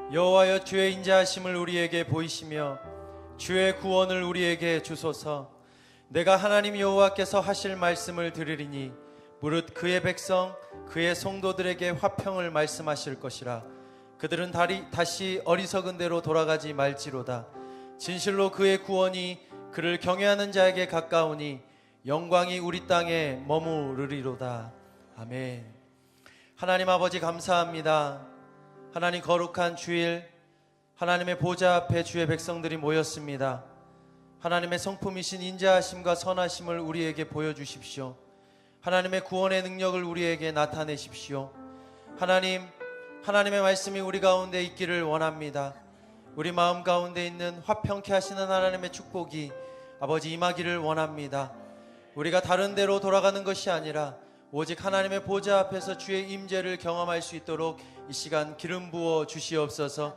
여호와여, 주의 인자하심을 우리에게 보이시며 주의 구원을 우리에게 주소서. 내가 하나님 여호와께서 하실 말씀을 들으리니 무릇 그의 백성 그의 성도들에게 화평을 말씀하실 것이라. 그들은 다시 어리석은 대로 돌아가지 말지로다. 진실로 그의 구원이 그를 경외하는 자에게 가까우니 영광이 우리 땅에 머무르리로다. 아멘. 하나님 아버지, 감사합니다. 하나님, 거룩한 주일 하나님의 보좌 앞에 주의 백성들이 모였습니다. 하나님의 성품이신 인자하심과 선하심을 우리에게 보여주십시오. 하나님의 구원의 능력을 우리에게 나타내십시오. 하나님, 하나님의 말씀이 우리 가운데 있기를 원합니다. 우리 마음 가운데 있는 화평케 하시는 하나님의 축복이 아버지 임하기를 원합니다. 우리가 다른 데로 돌아가는 것이 아니라 오직 하나님의 보좌 앞에서 주의 임재를 경험할 수 있도록 이 시간 기름 부어 주시옵소서.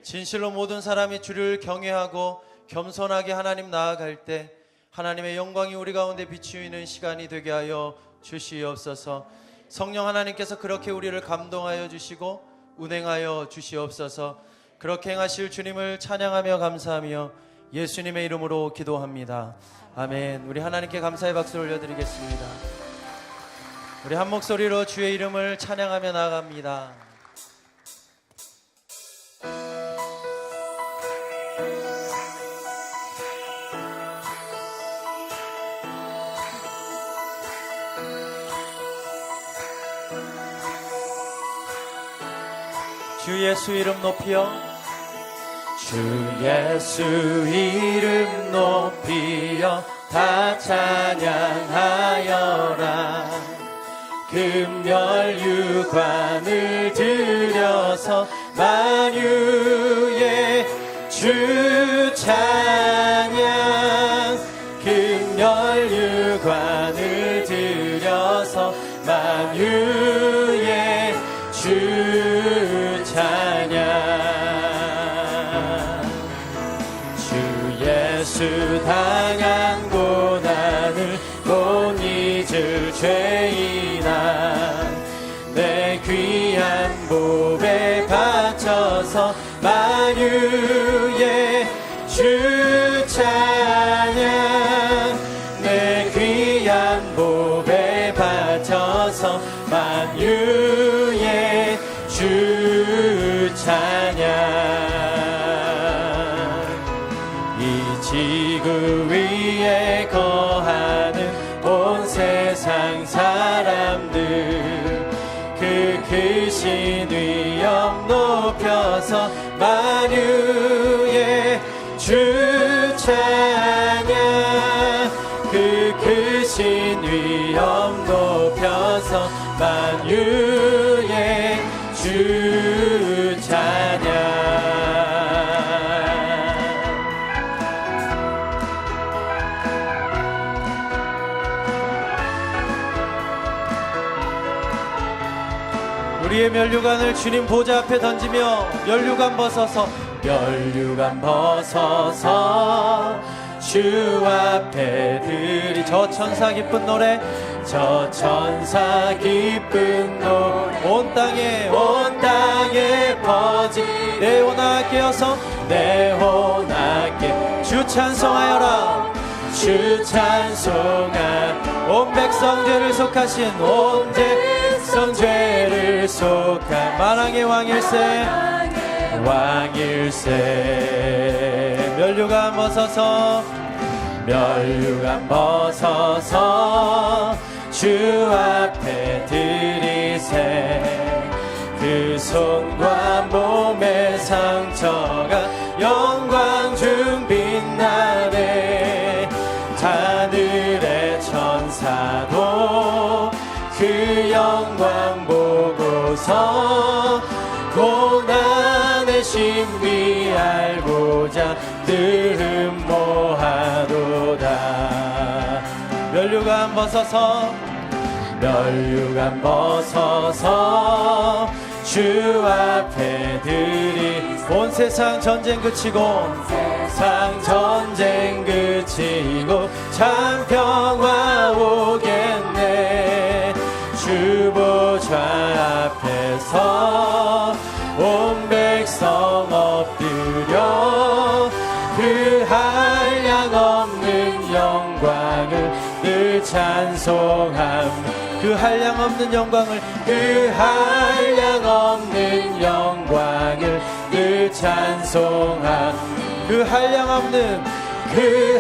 진실로 모든 사람이 주를 경외하고 겸손하게 하나님 나아갈 때 하나님의 영광이 우리 가운데 비추이는 시간이 되게 하여 주시옵소서. 성령 하나님께서 그렇게 우리를 감동하여 주시고 운행하여 주시옵소서. 그렇게 행하실 주님을 찬양하며 감사하며 예수님의 이름으로 기도합니다. 아멘. 우리 하나님께 감사의 박수를 올려드리겠습니다. 우리 한 목소리로 주의 이름을 찬양하며 나아갑니다. 주 예수 이름 높이여, 주 예수 이름 높이여 다 찬양하여라. 금멸유관을 들여서 만유의 주 찬양. 금멸유관을 들여서 만유의 주 찬양. 주 예수 당한 고난을 못 잊을 죄인아, 내 귀한 몸에 바쳐서 만유의 주 찬양. 내 귀한 몸에 바쳐서 만유의 주 찬양. 이 지구 위에 거하는 온 세상 사람들 그 크신 위엄 높여서 만유의 주 찬양. 그 크신 위엄 높여서 만유의 주 찬양. 우리의 멸류관을 주님 보좌 앞에 던지며 멸류관 벗어서, 멸류관 벗어서 주 앞에 드리. 저 천사 기쁜 노래, 저 천사 기쁜 노래 온 땅에 퍼지. 내 혼악게 여서 내 혼악게 주 찬송하여라. 주 찬송하. 온 백성 죄를 속하신 온 백성 죄를 속한 만왕의 왕일세. 멸류관 벗어서, 멸류관 벗어서 주 앞에 들이세. 그 손과 몸의 상처가 영광 중 빛나네. 하늘의 천사도 그 영광 보고서 고난의 신비 알고자 늘 흠모하도다. 멸류관 벗어서, 멸류관 벗어서 주 앞에 드리. 온 세상 전쟁 그치고, 세상 전쟁 그치고 참 평화 오겠네. 주 보좌 앞에서 온 백성 한량없는 영광을 그 한량없는 영광을 늘 찬송한 그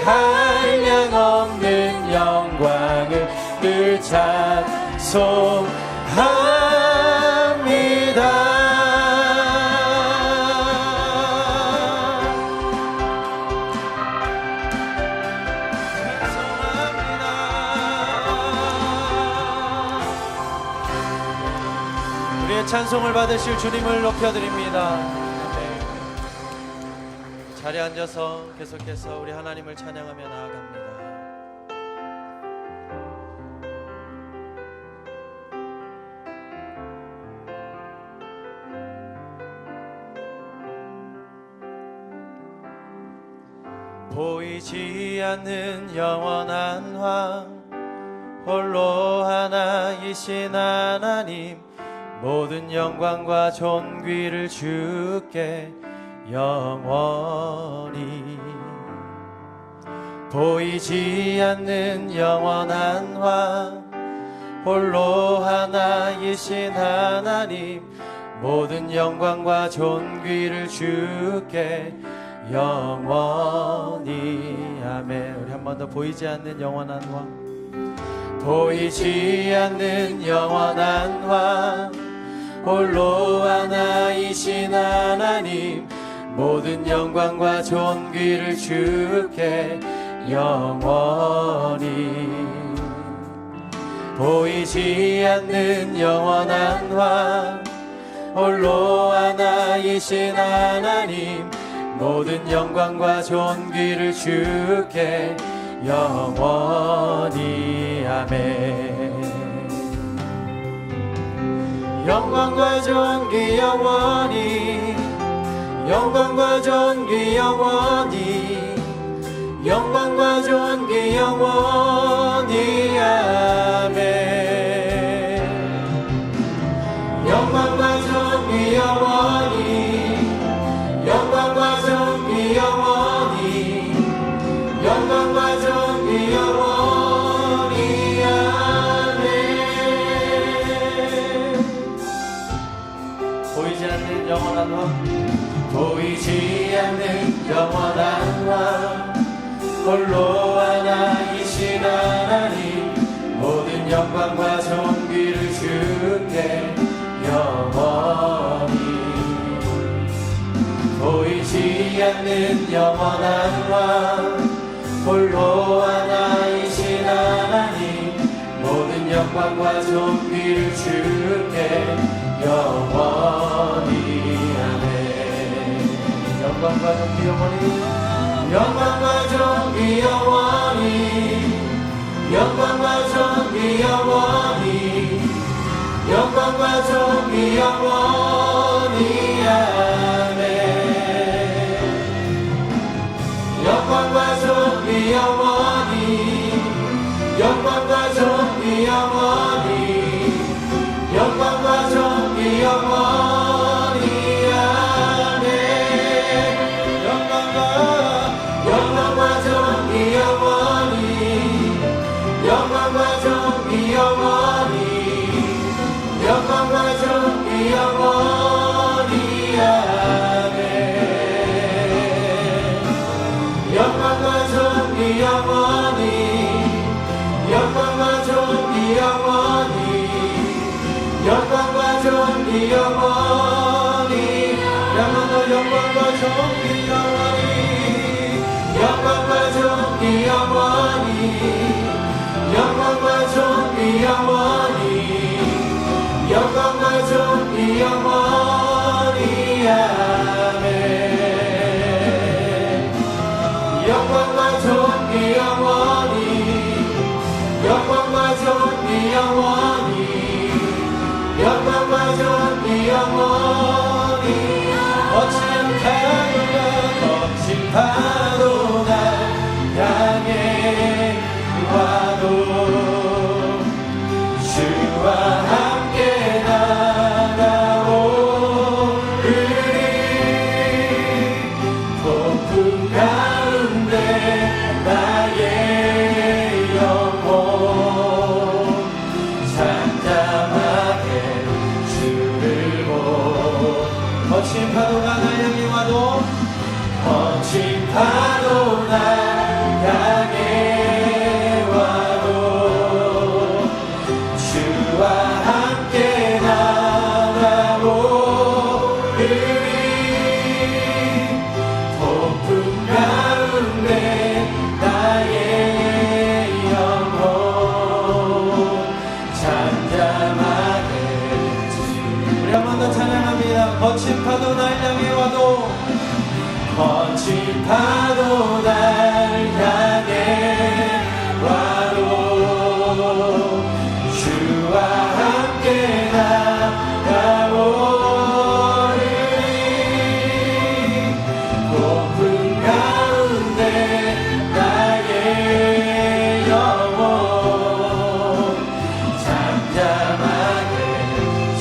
한량없는 영광을 늘 찬송합니다. 우리의 찬송을 받으실 주님을 높여드립니다. 네. 자리에 앉아서 계속해서 우리 하나님을 찬양하며 나아갑니다. 보이지 않는 영원한 왕 홀로 하나이신 하나님 모든 영광과 존귀를 주께 영원히 보이지 않는 영원한 왕 홀로 하나이신 하나님 모든 영광과 존귀를 주께 영원히 아멘. 우리 한 번 더 보이지 않는 영원한 왕 보이지 않는 영원한 왕 홀로 하나이신 하나님 모든 영광과 존귀를 주께 영원히 보이지 않는 영원한 왕 홀로 하나이신 하나님 모든 영광과 존귀를 주께 영원히 아멘. 영광과 존귀 영원히 영광과 존귀 영원히 영광과 존귀 영원히 아멘. 영광과 존귀 영원히 영광과 존귀 영원히 영광과 존귀 영원히 아멘. 보이지 않는 영원한 왕 보이지 않는 영원한 왕 홀로 하나이신 하나님 모든 영광과 존귀를 주께 영원히 보이지 않는 영원한 왕 홀로 하나이신 하나님 모든 영광과 존귀를 주께 영원히 아멘. 영광과 존귀 영원히 영광과 존귀 영원히 영광과 존귀 영원히 영광과 존귀 영원히 아멘. 영광과 존귀 영원히 영광과 존귀 영원히 영광과 존귀 영원히 아멘. 영광과 존귀 영원히 영광과 존귀 영원히 영광과 존귀 영원히 아멘. 영광과 존귀 영원히 영광과 존귀 영원히 영광과 존귀 영원히 영광과 영광과 존귀 영원히 영광과 존귀 영원히 영광과 존귀 영원히 영광과 존귀 영원히 아멘. 영광과 존귀 영원히 영광과 존귀 영원히 영광과 존귀 영원히 거친 파도 날 향해 와도 거친 파도가 날 향해 와도 거친 파도 날 향해 와도 주와 함께 나가오리니 폭풍 가운데 나의 영혼 잠잠하게 우리 한 번 더 찬양합니다. 거친 파도 날 향해 와도 거친 파도 날 향해 와도 주와 함께 나가오리니 폭풍 가운데 나의 영혼 잠잠하게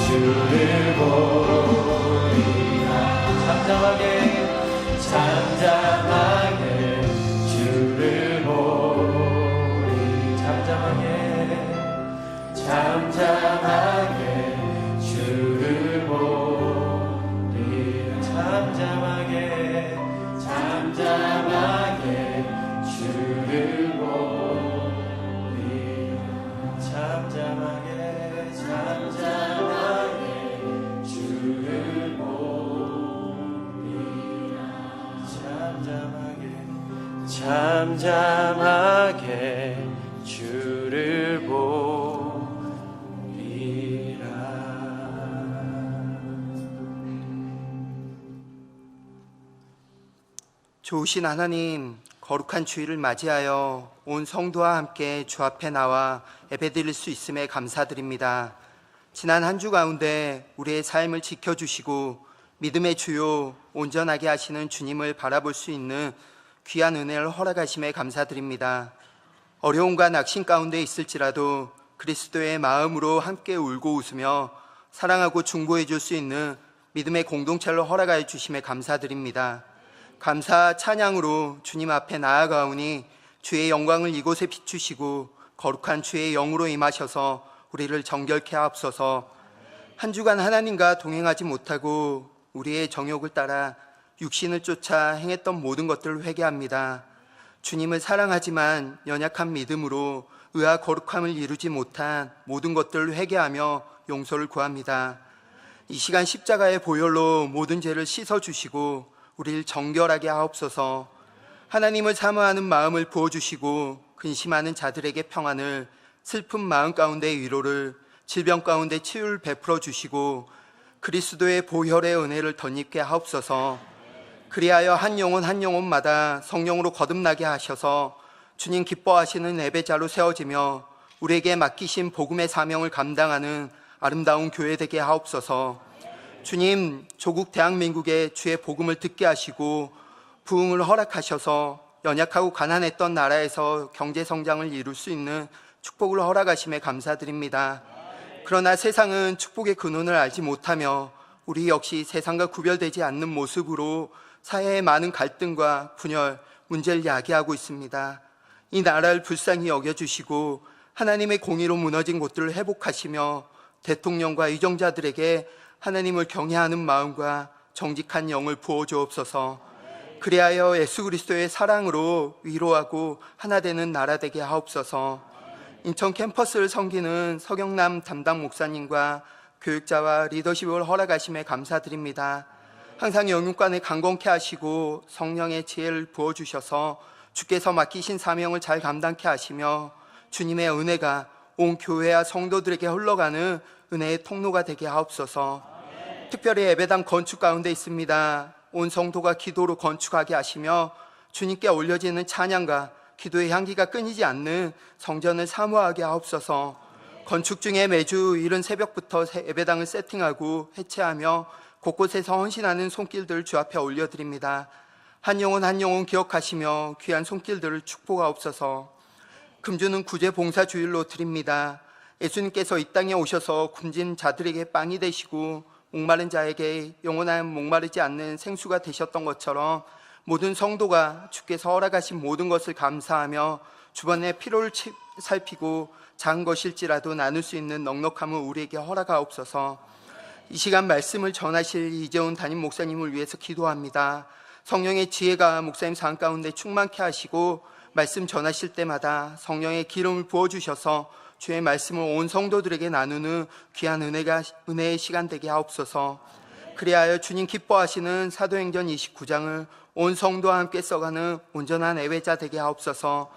주를 보리라. 잠잠하게 주를 보리. 잠잠하게 주를 보리. 잠잠하게 주를 보리. 잠잠하게 주를 보리. 잠잠하게 주를 보리라. 좋으신 하나님, 거룩한 주일을 맞이하여 온 성도와 함께 주 앞에 나와 예배드릴 수 있음에 감사드립니다. 지난 한 주 가운데 우리의 삶을 지켜주시고 믿음의 주요 온전하게 하시는 주님을 바라볼 수 있는 귀한 은혜를 허락하심에 감사드립니다. 어려움과 낙심 가운데 있을지라도 그리스도의 마음으로 함께 울고 웃으며 사랑하고 중보해 줄 수 있는 믿음의 공동체를 허락하여 주심에 감사드립니다. 감사 찬양으로 주님 앞에 나아가오니 주의 영광을 이곳에 비추시고 거룩한 주의 영으로 임하셔서 우리를 정결케 하옵소서. 한 주간 하나님과 동행하지 못하고 우리의 정욕을 따라 육신을 쫓아 행했던 모든 것들을 회개합니다. 주님을 사랑하지만 연약한 믿음으로 의와 거룩함을 이루지 못한 모든 것들을 회개하며 용서를 구합니다. 이 시간 십자가의 보혈로 모든 죄를 씻어주시고 우리를 정결하게 하옵소서. 하나님을 사모하는 마음을 부어주시고 근심하는 자들에게 평안을, 슬픈 마음 가운데 위로를, 질병 가운데 치유를 베풀어 주시고 그리스도의 보혈의 은혜를 덧입게 하옵소서. 그리하여 한 영혼 한 영혼마다 성령으로 거듭나게 하셔서 주님 기뻐하시는 예배자로 세워지며 우리에게 맡기신 복음의 사명을 감당하는 아름다운 교회 되게 하옵소서. 주님, 조국 대한민국에 주의 복음을 듣게 하시고 부흥을 허락하셔서 연약하고 가난했던 나라에서 경제 성장을 이룰 수 있는 축복을 허락하심에 감사드립니다. 그러나 세상은 축복의 근원을 알지 못하며 우리 역시 세상과 구별되지 않는 모습으로 사회의 많은 갈등과 분열, 문제를 야기하고 있습니다. 이 나라를 불쌍히 여겨주시고 하나님의 공의로 무너진 곳들을 회복하시며 대통령과 의정자들에게 하나님을 경외하는 마음과 정직한 영을 부어주옵소서. 그리하여 예수 그리스도의 사랑으로 위로하고 하나 되는 나라 되게 하옵소서. 인천 캠퍼스를 섬기는 서경남 담당 목사님과 교육자와 리더십을 허락하심에 감사드립니다. 항상 영육간에 강건케 하시고 성령의 지혜를 부어주셔서 주께서 맡기신 사명을 잘 감당케 하시며 주님의 은혜가 온 교회와 성도들에게 흘러가는 은혜의 통로가 되게 하옵소서. 특별히 예배당 건축 가운데 있습니다. 온 성도가 기도로 건축하게 하시며 주님께 올려지는 찬양과 기도의 향기가 끊이지 않는 성전을 사모하게 하옵소서. 건축 중에 매주 이른 새벽부터 예배당을 세팅하고 해체하며 곳곳에서 헌신하는 손길들을 주 앞에 올려드립니다. 한 영혼 한 영혼 기억하시며 귀한 손길들을 축복하옵소서. 금주는 구제봉사주일로 드립니다. 예수님께서 이 땅에 오셔서 굶진 자들에게 빵이 되시고 목마른 자에게 영원한 목마르지 않는 생수가 되셨던 것처럼 모든 성도가 주께서 허락하신 모든 것을 감사하며 주변의 필요를 살피고 작은 것일지라도 나눌 수 있는 넉넉함을 우리에게 허락하옵소서. 이 시간 말씀을 전하실 이재훈 담임 목사님을 위해서 기도합니다. 성령의 지혜가 목사님 삶 가운데 충만케 하시고 말씀 전하실 때마다 성령의 기름을 부어주셔서 주의 말씀을 온 성도들에게 나누는 귀한 은혜의 시간 되게 하옵소서. 그리하여 주님 기뻐하시는 사도행전 29장을 온 성도와 함께 써가는 온전한 애회자 되게 하옵소서.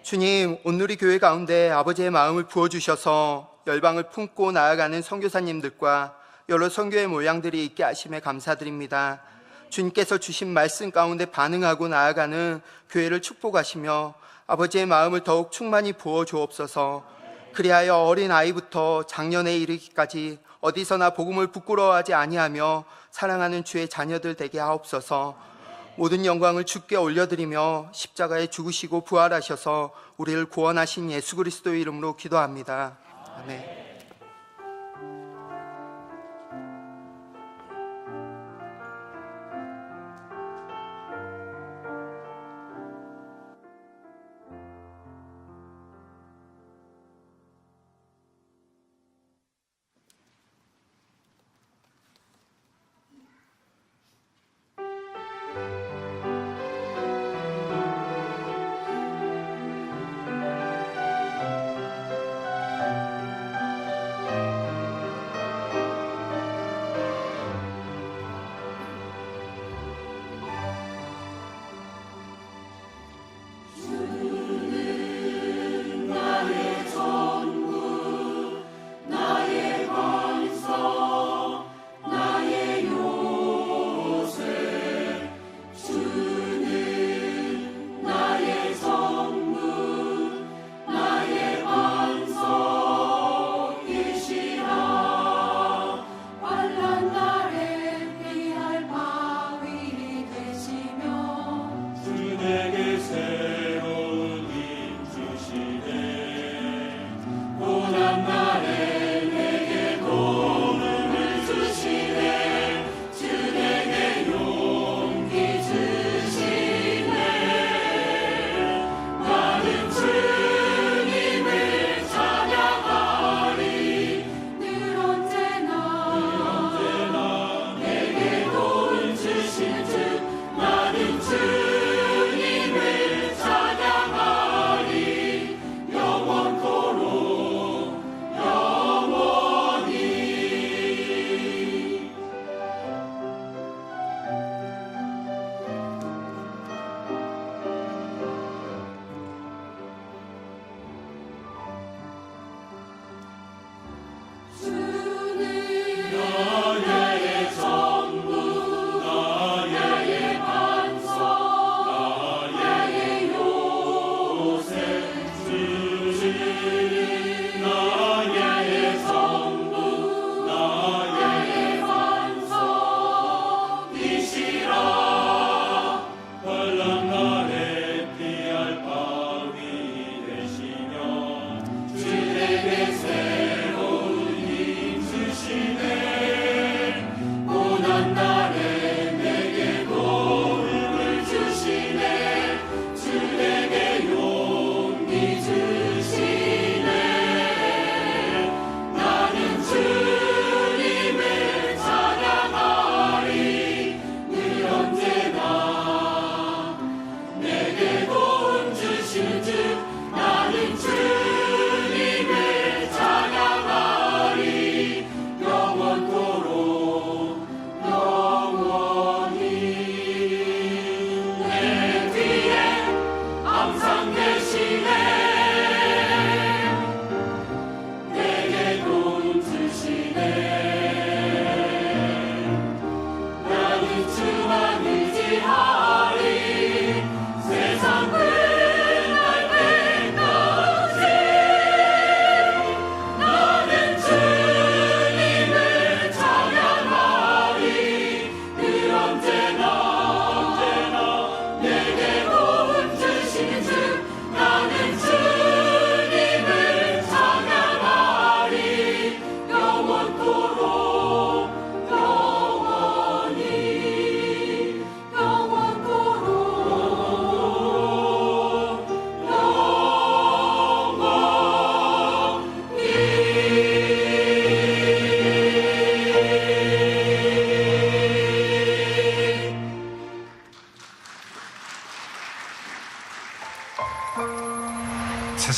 주님, 온누리 교회 가운데 아버지의 마음을 부어주셔서 열방을 품고 나아가는 선교사님들과 여러 선교의 모양들이 있게 하심에 감사드립니다. 주님께서 주신 말씀 가운데 반응하고 나아가는 교회를 축복하시며 아버지의 마음을 더욱 충만히 부어주옵소서. 그리하여 어린 아이부터 장년에 이르기까지 어디서나 복음을 부끄러워하지 아니하며 사랑하는 주의 자녀들 되게 하옵소서. 모든 영광을 주께 올려드리며 십자가에 죽으시고 부활하셔서 우리를 구원하신 예수 그리스도의 이름으로 기도합니다. 아멘.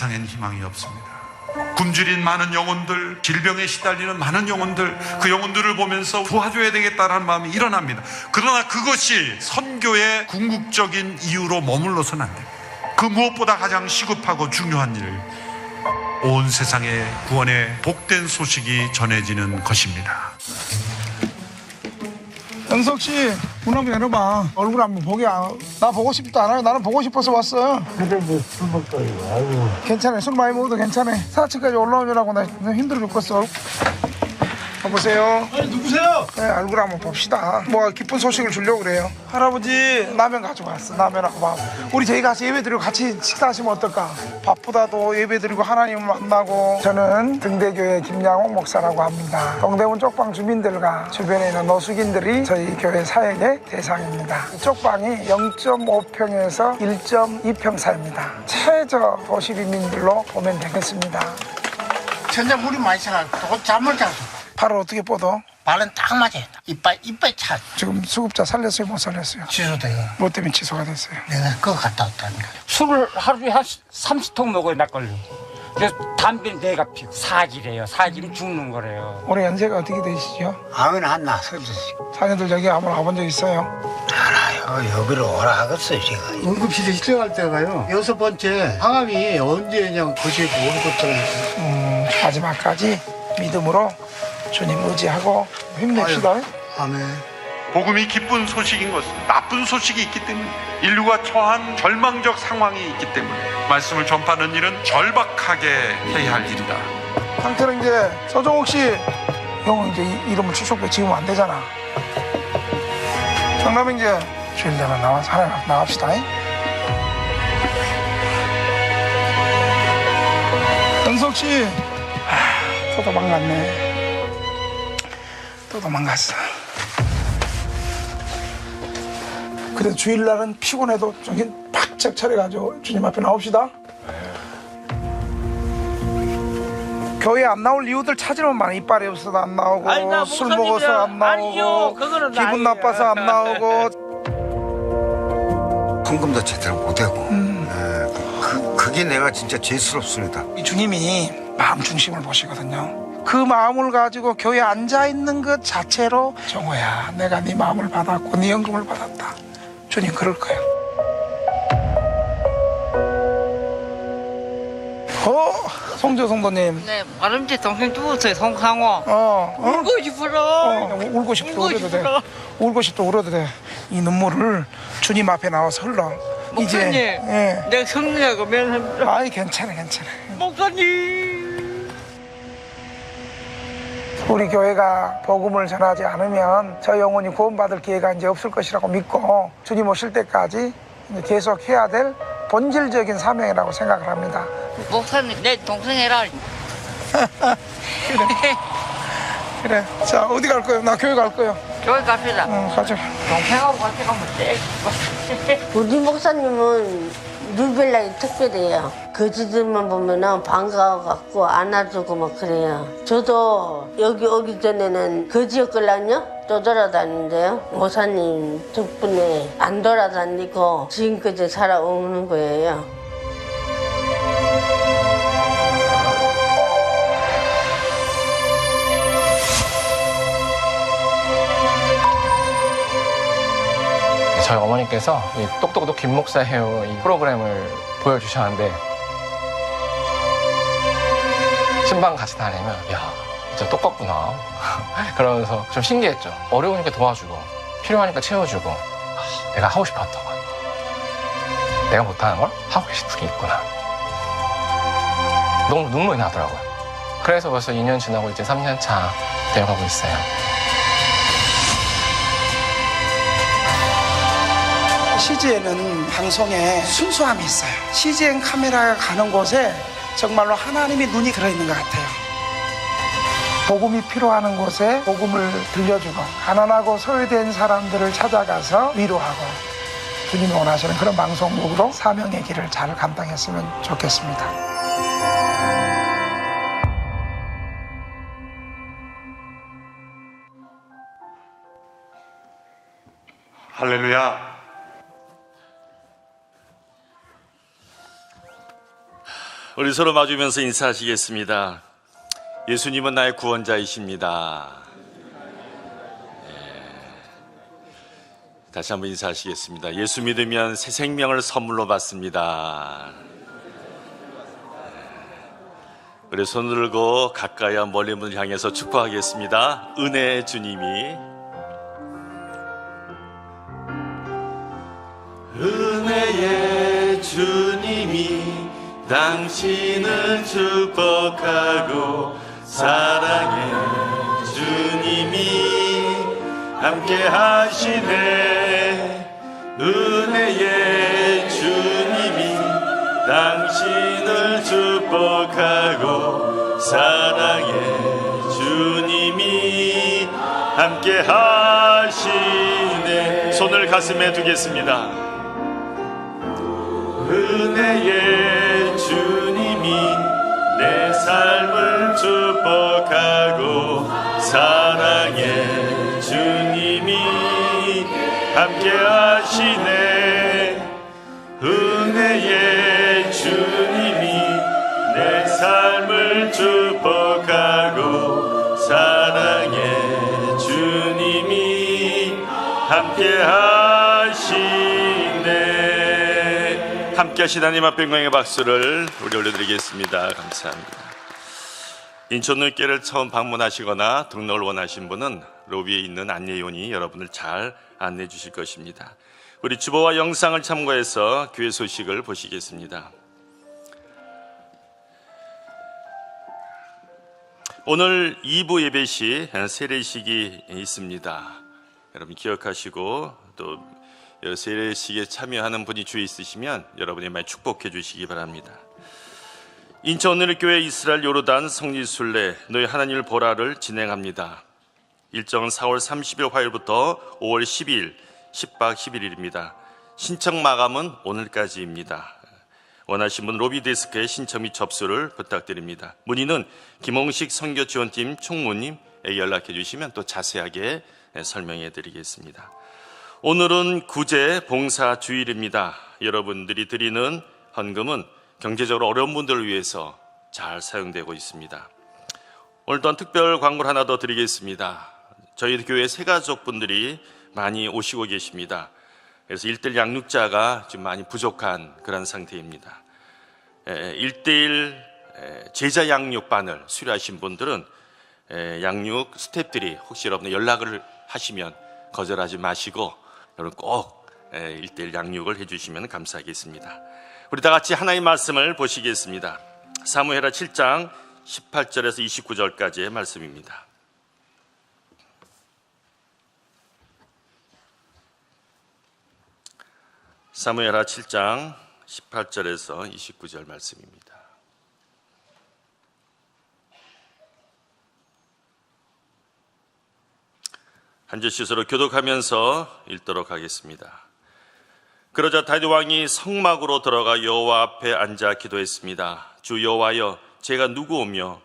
세상엔 희망이 없습니다. 굶주린 많은 영혼들, 질병에 시달리는 많은 영혼들, 그 영혼들을 보면서 도와줘야 되겠다는 마음이 일어납니다. 그러나 그것이 선교의 궁극적인 이유로 머물러서는 안 됩니다. 그 무엇보다 가장 시급하고 중요한 일, 온 세상에 구원의 복된 소식이 전해지는 것입니다. 영석 씨, 문 한번 열어봐. 얼굴 한번 보게. 나 보고 싶다. 나는 보고 싶어서 왔어. 근데 뭐술 먹고 아이고. 괜찮아. 술 많이 먹어도 괜찮아. 4층까지 올라오느라고 나 힘들어 죽겠어. 여보세요? 아니 누구세요? 네, 얼굴 한번 봅시다. 뭐 기쁜 소식을 주려고 그래요. 할아버지 라면 가져왔어. 라면하고 밥. 우리 저희 가서 예배 드리고 같이 식사하시면 어떨까? 밥보다도 예배 드리고 하나님을 만나고. 저는 등대교회 김양옥 목사라고 합니다. 동대문 쪽방 주민들과 주변에 있는 노숙인들이 저희 교회 사역의 대상입니다. 이 쪽방이 0.5평에서 1.2평 사입니다. 최저 도시민들로 보면 되겠습니다. 전자 물이 많이 차가지고 잠을 자서 발을 어떻게 뻗어? 발은 딱 맞아요. 이빨 차. 지금 수급자 살렸어요, 못 살렸어요? 취소돼요. 뭐 때문에 취소가 됐어요? 내가 그거 갔다 왔다니까. 술을 하루에 한 30통 먹어야 낫걸요. 그래서 담배는 내가 피고 사기래요. 사기면 죽는 거래요. 올해 연세가 어떻게 되시죠? 아무나 안 나. 서주시. 자녀들 여기 한번 와본 적 있어요? 알아요. 여기로 오라 하겠어요 제가. 응급실에 실려갈 때가요. 6번째 항암이 언제냐 그것이 모르겠더라고요. 마지막까지 믿음으로 주님 의지하고 힘냅시다. 아멘. 복음이 기쁜 소식인 것은 나쁜 소식이 있기 때문에, 인류가 처한 절망적 상황이 있기 때문에 말씀을 전파하는 일은 절박하게 해야 할 일이다. 상태는 이제 서정욱 씨, 형 이제 이름을 추석배 지으면 안 되잖아. 정남 이제 주일 되면 나와서 하나 나갑시다. 연석 씨, 또 도망갔네. 또 도망갔어. 그래도 주일날은 피곤해도 저기 바짝 차려가지고 주님 앞에 나옵시다. 교회 안 나올 이유들 찾으면 많아. 이빨이 없어서 안 나오고, 아니, 나 술 목사님이랑- 먹어서 안 나오고, 아니요, 그거는 기분 아니에요. 나빠서 안 나오고. 헌금도 제대로 못하고 그게 내가 진짜 죄스럽습니다. 이 주님이 마음 중심을 보시거든요. 그 마음을 가지고 교회에 앉아 있는 것 자체로 정호야, 내가 네 마음을 받았고 네 연금을 받았다. 주님 그럴 거예요. 송조 성도님. 네, 마름지 동생 누웠어요, 송상호. 울고 싶어라. 울고 싶다 울고 울어도 돼. 싶어라. 울고 싶다 울어도 돼. 이 눈물을 주님 앞에 나와서 흘러. 목사님, 예. 내가 성령하고 면합니다. 아이 괜찮아. 목사님. 우리 교회가 복음을 전하지 않으면 저 영혼이 구원받을 기회가 이제 없을 것이라고 믿고 주님 오실 때까지 이제 계속 해야 될 본질적인 사명이라고 생각을 합니다. 목사님, 내 동생이라. 그래. 자, 어디 갈 거예요? 나 교회 갈 거예요. 교회 갑시다. 가자. 동생하고 같이 가면 돼. 우리 목사님은 누벨라이 특별해요. 거지들만 보면은 반가워갖고 안아주고 막 그래요. 저도 여기 오기 전에는 거지였걸랑요? 또 돌아다니는데요. 목사님 덕분에 안 돌아다니고 지금까지 살아오는 거예요. 저희 어머니께서 이 똑똑똑 김 목사 해요 이 프로그램을 보여주셨는데 신방 같이 다니면 야 진짜 똑같구나 그러면서 좀 신기했죠. 어려우니까 도와주고 필요하니까 채워주고 내가 하고 싶었던 것 내가 못하는 걸 하고 계신 분이 있구나. 너무 눈물이 나더라고요. 그래서 벌써 2년 지나고 이제 3년 차 되어가고 있어요. CGN은 방송에 순수함이 있어요. CGN 카메라가 가는 곳에 정말로 하나님의 눈이 들어있는 것 같아요. 복음이 필요한 곳에 복음을 들려주고 가난하고 소외된 사람들을 찾아가서 위로하고 주님이 원하시는 그런 방송국으로 사명의 길을 잘 감당했으면 좋겠습니다. 할렐루야. 우리 서로 마주면서 인사하시겠습니다. 예수님은 나의 구원자이십니다. 다시 한번 인사하시겠습니다. 예수 믿으면 새 생명을 선물로 받습니다. 우리 손 들고 가까이와 멀리 분을 향해서 축복하겠습니다. 은혜의 주님이, 은혜의 주님이 당신을 축복하고 사랑의 주님이 함께 하시네. 은혜의 주님이 당신을 축복하고 사랑의 주님이 함께 하시네. 손을 가슴에 두겠습니다. 은혜의 주님이 내 삶을 축복하고 사랑의 주님이 함께 하시네. 은혜의 주님이 내 삶을 축복하고 사랑의 주님이 함께 하시네. 함께 하신 하나님 앞에 영광의 박수를 우리 올려드리겠습니다. 감사합니다. 인천누리교회를 처음 방문하시거나 등록을 원하신 분은 로비에 있는 안내요원이 여러분을 잘 안내해 주실 것입니다. 우리 주보와 영상을 참고해서 교회 소식을 보시겠습니다. 오늘 2부 예배 시 세례식이 있습니다. 여러분 기억하시고 또 세례식에 참여하는 분이 주위에 있으시면 여러분이 많이 축복해 주시기 바랍니다. 인천 오늘교회 이스라엘 요르단 성지순례 너희 하나님을 보라를 진행합니다. 일정은 4월 30일 화요일부터 5월 12일 10박 11일입니다. 신청 마감은 오늘까지입니다. 원하신 분 로비 데스크에 신청 및 접수를 부탁드립니다. 문의는 김홍식 선교지원팀 총무님에게 연락해 주시면 또 자세하게 설명해 드리겠습니다. 오늘은 구제 봉사 주일입니다. 여러분들이 드리는 헌금은 경제적으로 어려운 분들을 위해서 잘 사용되고 있습니다. 오늘 또한 특별 광고를 하나 더 드리겠습니다. 저희 교회 새가족분들이 많이 오시고 계십니다. 그래서 1:1 양육자가 좀 많이 부족한 그런 상태입니다. 1:1 제자 양육반을 수료하신 분들은 양육 스태프들이 혹시 여러분 연락을 하시면 거절하지 마시고 여러분 꼭 1:1 양육을 해주시면 감사하겠습니다. 우리 다 같이 하나님의 말씀을 보시겠습니다. 사무엘하 7장 18절에서 29절까지의 말씀입니다. 사무엘하 7장 18절에서 29절 말씀입니다. 한 절씩 서로 교독하면서 읽도록 하겠습니다. 그러자 다윗 왕이 성막으로 들어가 여호와 앞에 앉아 기도했습니다. 주 여호와여, 제가 누구오며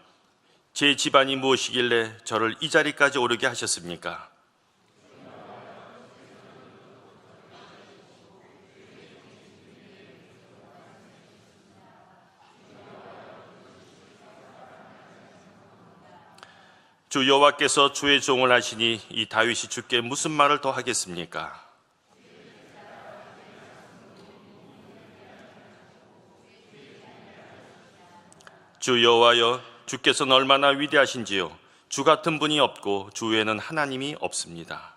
제 집안이 무엇이길래 저를 이 자리까지 오르게 하셨습니까? 주 여호와께서 주의 종을 하시니 이 다윗이 주께 무슨 말을 더 하겠습니까? 주 여호와여, 주께서는 얼마나 위대하신지요. 주 같은 분이 없고 주 외에는 하나님이 없습니다.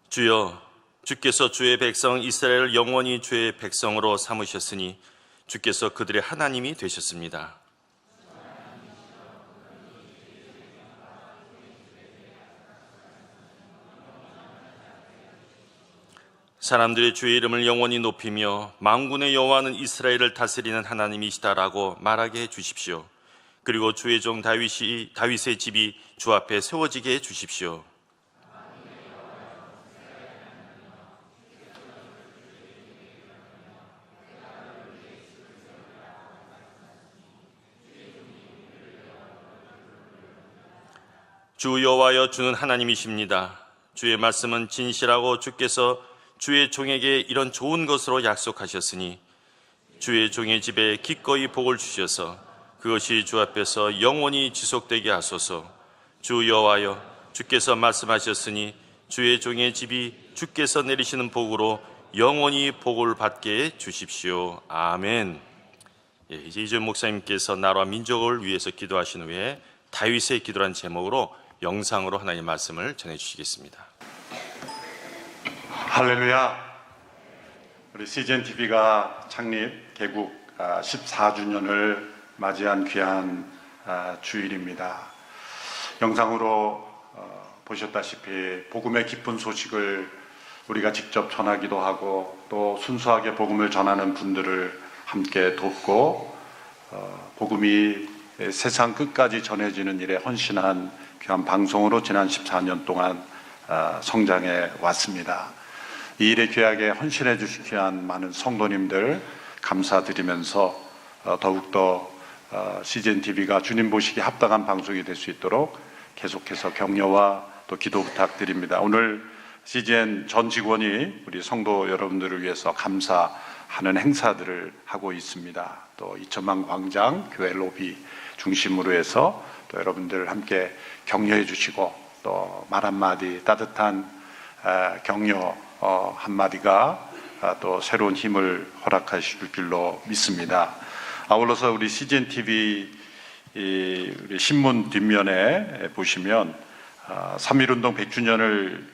주여, 주께서 주의 백성 이스라엘을 영원히 주의 백성으로 삼으셨으니 주께서 그들의 하나님이 되셨습니다. 사람들이 주의 이름을 영원히 높이며 만군의 여호와는 이스라엘을 다스리는 하나님이시다라고 말하게 해주십시오. 그리고 주의 종 다윗의 집이 주 앞에 세워지게 해주십시오. 주 여호와여, 주는 하나님이십니다. 주의 말씀은 진실하고 주께서 주의 종에게 이런 좋은 것으로 약속하셨으니 주의 종의 집에 기꺼이 복을 주셔서 그것이 주 앞에서 영원히 지속되게 하소서. 주 여호와여, 주께서 말씀하셨으니 주의 종의 집이 주께서 내리시는 복으로 영원히 복을 받게 해 주십시오. 아멘. 이제 이재용 목사님께서 나라와 민족을 위해서 기도하신 후에 다윗의 기도란 제목으로 영상으로 하나님의 말씀을 전해주시겠습니다. 할렐루야. 우리 CGN TV가 창립 개국 14주년을 맞이한 귀한 주일입니다. 영상으로 보셨다시피 복음의 기쁜 소식을 우리가 직접 전하기도 하고 또 순수하게 복음을 전하는 분들을 함께 돕고 복음이 세상 끝까지 전해지는 일에 헌신한 귀한 방송으로 지난 14년 동안 성장해 왔습니다. 이 일에 귀하게 헌신해 주신 귀한 많은 성도님들 감사드리면서 더욱더 CGN TV가 주님 보시기에 합당한 방송이 될 수 있도록 계속해서 격려와 또 기도 부탁드립니다. 오늘 CGN 전 직원이 우리 성도 여러분들을 위해서 감사하는 행사들을 하고 있습니다. 또 2천만 광장 교회 로비 중심으로 해서 또 여러분들 함께 격려해 주시고 또 말 한마디 따뜻한 격려 한마디가 또 새로운 힘을 허락하실 줄로 믿습니다. 아울러서 우리 CGN TV 우리 신문 뒷면에 보시면 3.1운동 100주년을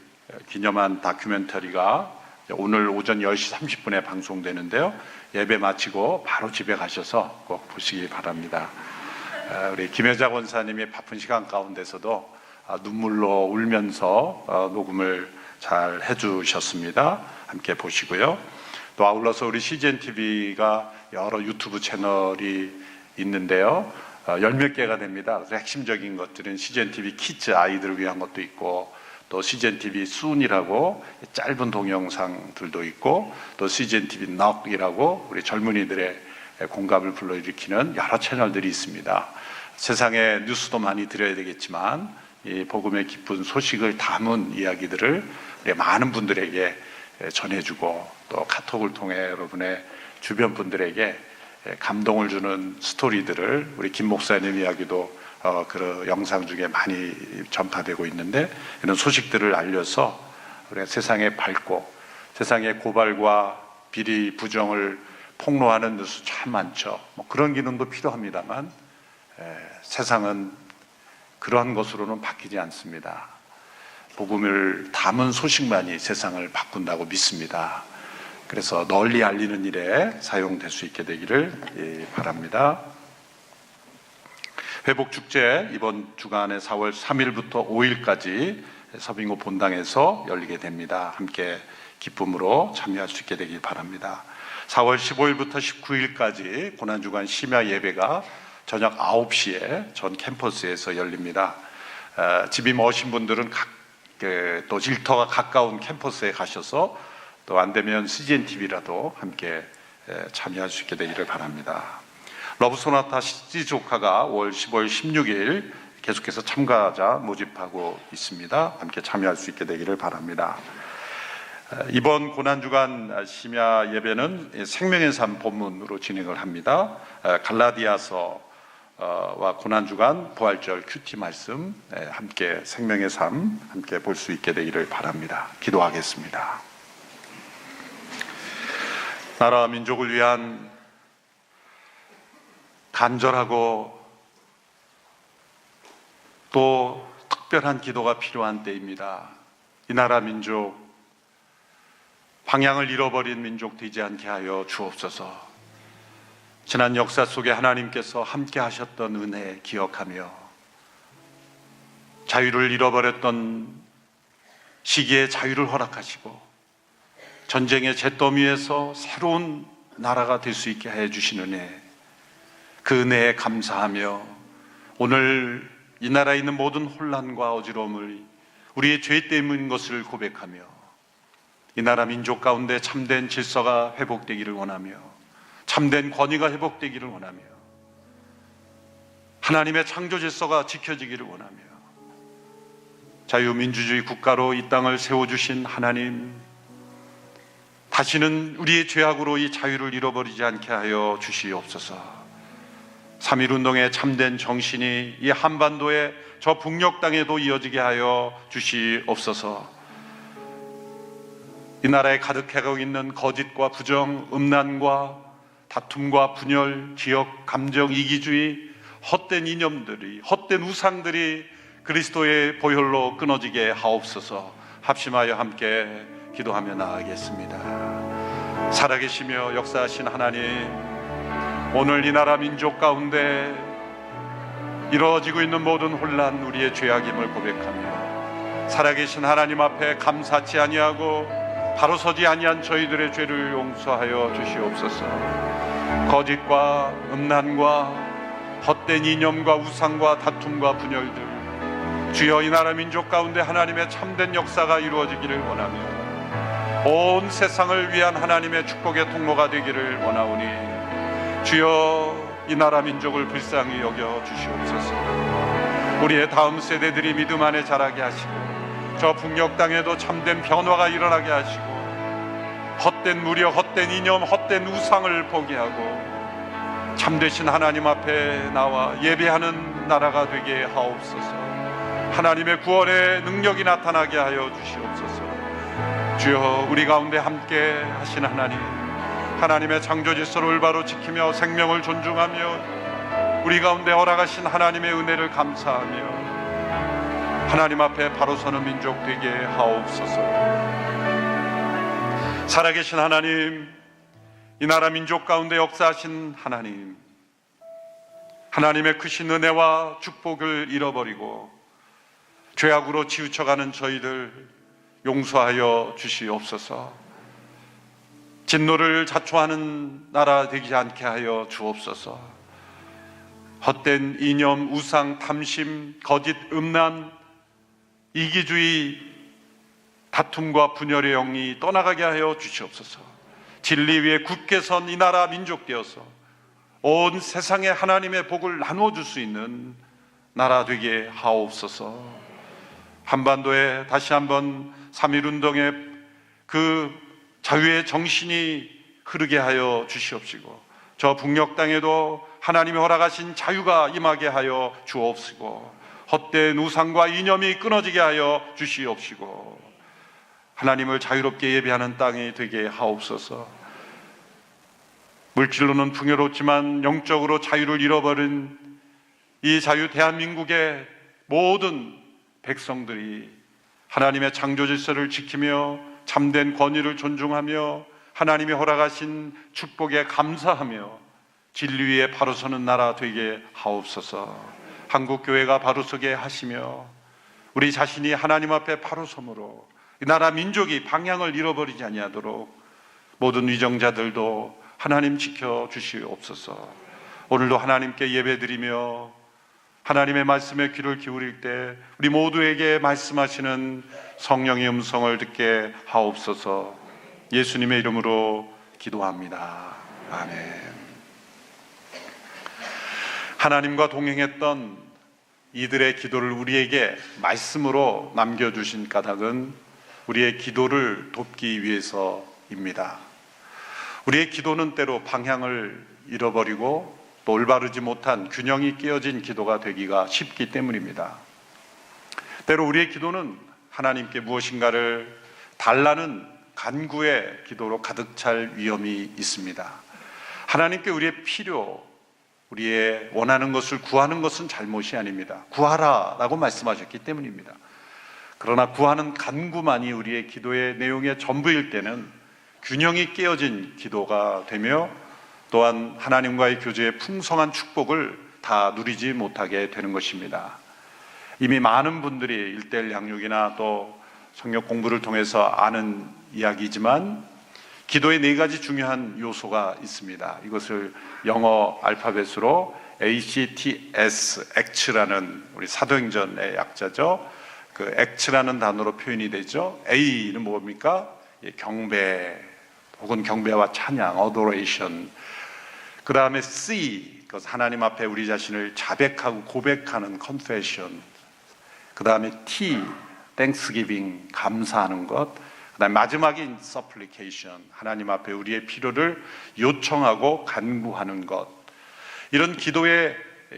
기념한 다큐멘터리가 오늘 오전 10시 30분에 방송되는데요. 예배 마치고 바로 집에 가셔서 꼭 보시기 바랍니다. 우리 김혜자 권사님이 바쁜 시간 가운데서도 눈물로 울면서 녹음을 잘 해주셨습니다. 함께 보시고요. 또 아울러서 우리 CGN TV가 여러 유튜브 채널이 있는데요. 열 몇 개가 됩니다. 그래서 핵심적인 것들은 CGN TV 키즈 아이들을 위한 것도 있고 또 CGN TV 순이라고 짧은 동영상들도 있고 또 CGN TV 넉이라고 우리 젊은이들의 공감을 불러일으키는 여러 채널들이 있습니다. 세상에 뉴스도 많이 들어야 되겠지만 이 복음의 기쁜 소식을 담은 이야기들을 우리 많은 분들에게 전해주고 또 카톡을 통해 여러분의 주변 분들에게 감동을 주는 스토리들을 우리 김 목사님 이야기도 그 영상 중에 많이 전파되고 있는데 이런 소식들을 알려서 우리 세상에 밝고 세상의 고발과 비리 부정을 폭로하는 뉴스 참 많죠. 뭐 그런 기능도 필요합니다만 세상은 그러한 것으로는 바뀌지 않습니다. 복음을 담은 소식만이 세상을 바꾼다고 믿습니다. 그래서 널리 알리는 일에 사용될 수 있게 되기를 바랍니다. 회복축제 이번 주간에 4월 3일부터 5일까지 서빙고 본당에서 열리게 됩니다. 함께 기쁨으로 참여할 수 있게 되길 바랍니다. 4월 15일부터 19일까지 고난주간 심야 예배가 저녁 9시에 전 캠퍼스에서 열립니다. 집이 머신 분들은 또 일터가 가까운 캠퍼스에 가셔서 또 안되면 CGN TV라도 함께 참여할 수 있게 되기를 바랍니다. 러브소나타 시조카가 5월 15일 16일 계속해서 참가자 모집하고 있습니다. 함께 참여할 수 있게 되기를 바랍니다. 이번 고난주간 심야 예배는 생명의 삶 본문으로 진행을 합니다. 갈라디아서와 고난주간 부활절 큐티 말씀 함께 생명의 삶 함께 볼 수 있게 되기를 바랍니다. 기도하겠습니다. 나라와 민족을 위한 간절하고 또 특별한 기도가 필요한 때입니다. 이 나라 민족 방향을 잃어버린 민족 되지 않게 하여 주옵소서. 지난 역사 속에 하나님께서 함께 하셨던 은혜 기억하며 자유를 잃어버렸던 시기에 자유를 허락하시고 전쟁의 잿더미에서 새로운 나라가 될 수 있게 해주신 은혜, 그 은혜에 감사하며 오늘 이 나라에 있는 모든 혼란과 어지러움을 우리의 죄 때문인 것을 고백하며 이 나라 민족 가운데 참된 질서가 회복되기를 원하며 참된 권위가 회복되기를 원하며 하나님의 창조 질서가 지켜지기를 원하며 자유민주주의 국가로 이 땅을 세워주신 하나님, 다시는 우리의 죄악으로 이 자유를 잃어버리지 않게 하여 주시옵소서. 3.1운동의 참된 정신이 이 한반도의 저 북녘 땅에도 이어지게 하여 주시옵소서. 이 나라에 가득해가고 있는 거짓과 부정, 음란과 다툼과 분열, 지역 감정 이기주의, 헛된 이념들이, 헛된 우상들이 그리스도의 보혈로 끊어지게 하옵소서. 합심하여 함께 기도하며 나아가겠습니다. 살아계시며 역사하신 하나님, 오늘 이 나라 민족 가운데 이루어지고 있는 모든 혼란, 우리의 죄악임을 고백하며 살아계신 하나님 앞에 감사치 아니하고 바로 서지 아니한 저희들의 죄를 용서하여 주시옵소서. 거짓과 음란과 헛된 이념과 우상과 다툼과 분열들, 주여 이 나라 민족 가운데 하나님의 참된 역사가 이루어지기를 원하며 온 세상을 위한 하나님의 축복의 통로가 되기를 원하오니 주여 이 나라 민족을 불쌍히 여겨 주시옵소서. 우리의 다음 세대들이 믿음 안에 자라게 하시고 저 북녘 땅에도 참된 변화가 일어나게 하시고 헛된 무력, 헛된 이념, 헛된 우상을 포기하고 참되신 하나님 앞에 나와 예배하는 나라가 되게 하옵소서. 하나님의 구원의 능력이 나타나게 하여 주시옵소서. 주여 우리 가운데 함께 하신 하나님, 하나님의 창조 질서를 올바로 지키며 생명을 존중하며 우리 가운데 허락하신 하나님의 은혜를 감사하며 하나님 앞에 바로 서는 민족 되게 하옵소서. 살아계신 하나님, 이 나라 민족 가운데 역사하신 하나님, 하나님의 크신 은혜와 축복을 잃어버리고 죄악으로 치우쳐가는 저희들 용서하여 주시옵소서. 진노를 자초하는 나라 되지 않게 하여 주옵소서. 헛된 이념, 우상, 탐심, 거짓, 음란, 이기주의, 다툼과 분열의 영이 떠나가게 하여 주시옵소서. 진리 위에 굳게 선 이 나라 민족 되어서 온 세상에 하나님의 복을 나누어줄 수 있는 나라 되게 하옵소서. 한반도에 다시 한번 3.1운동의 그 자유의 정신이 흐르게 하여 주시옵시고 저 북녘 땅에도 하나님이 허락하신 자유가 임하게 하여 주옵시고 헛된 우상과 이념이 끊어지게 하여 주시옵시고 하나님을 자유롭게 예배하는 땅이 되게 하옵소서. 물질로는 풍요롭지만 영적으로 자유를 잃어버린 이 자유 대한민국의 모든 백성들이 하나님의 창조 질서를 지키며 참된 권위를 존중하며 하나님이 허락하신 축복에 감사하며 진리 위에 바로 서는 나라 되게 하옵소서. 한국교회가 바로 서게 하시며 우리 자신이 하나님 앞에 바로 섬으로 이 나라 민족이 방향을 잃어버리지 아니하도록 모든 위정자들도 하나님 지켜주시옵소서. 오늘도 하나님께 예배드리며 하나님의 말씀에 귀를 기울일 때 우리 모두에게 말씀하시는 성령의 음성을 듣게 하옵소서. 예수님의 이름으로 기도합니다. 아멘. 하나님과 동행했던 이들의 기도를 우리에게 말씀으로 남겨주신 까닭은 우리의 기도를 돕기 위해서입니다. 우리의 기도는 때로 방향을 잃어버리고 또 올바르지 못한 균형이 깨어진 기도가 되기가 쉽기 때문입니다. 때로 우리의 기도는 하나님께 무엇인가를 달라는 간구의 기도로 가득 찰 위험이 있습니다. 하나님께 우리의 필요, 우리의 원하는 것을 구하는 것은 잘못이 아닙니다. 구하라 라고 말씀하셨기 때문입니다. 그러나 구하는 간구만이 우리의 기도의 내용의 전부일 때는 균형이 깨어진 기도가 되며 또한 하나님과의 교제의 풍성한 축복을 다 누리지 못하게 되는 것입니다. 이미 많은 분들이 일대일 양육이나 또 성경 공부를 통해서 아는 이야기지만 기도의 4가지 중요한 요소가 있습니다. 이것을 영어 알파벳으로 ACTS, ACT라는 우리 사도행전의 약자죠. 그 ACT라는 단어로 표현이 되죠. A는 뭡니까? 경배 혹은 경배와 찬양, adoration. 그 다음에 C, 하나님 앞에 우리 자신을 자백하고 고백하는 confession. 그 다음에 T, thanksgiving, 감사하는 것. 그다음에 마지막인 supplication, 하나님 앞에 우리의 필요를 요청하고 간구하는 것. 이런 기도의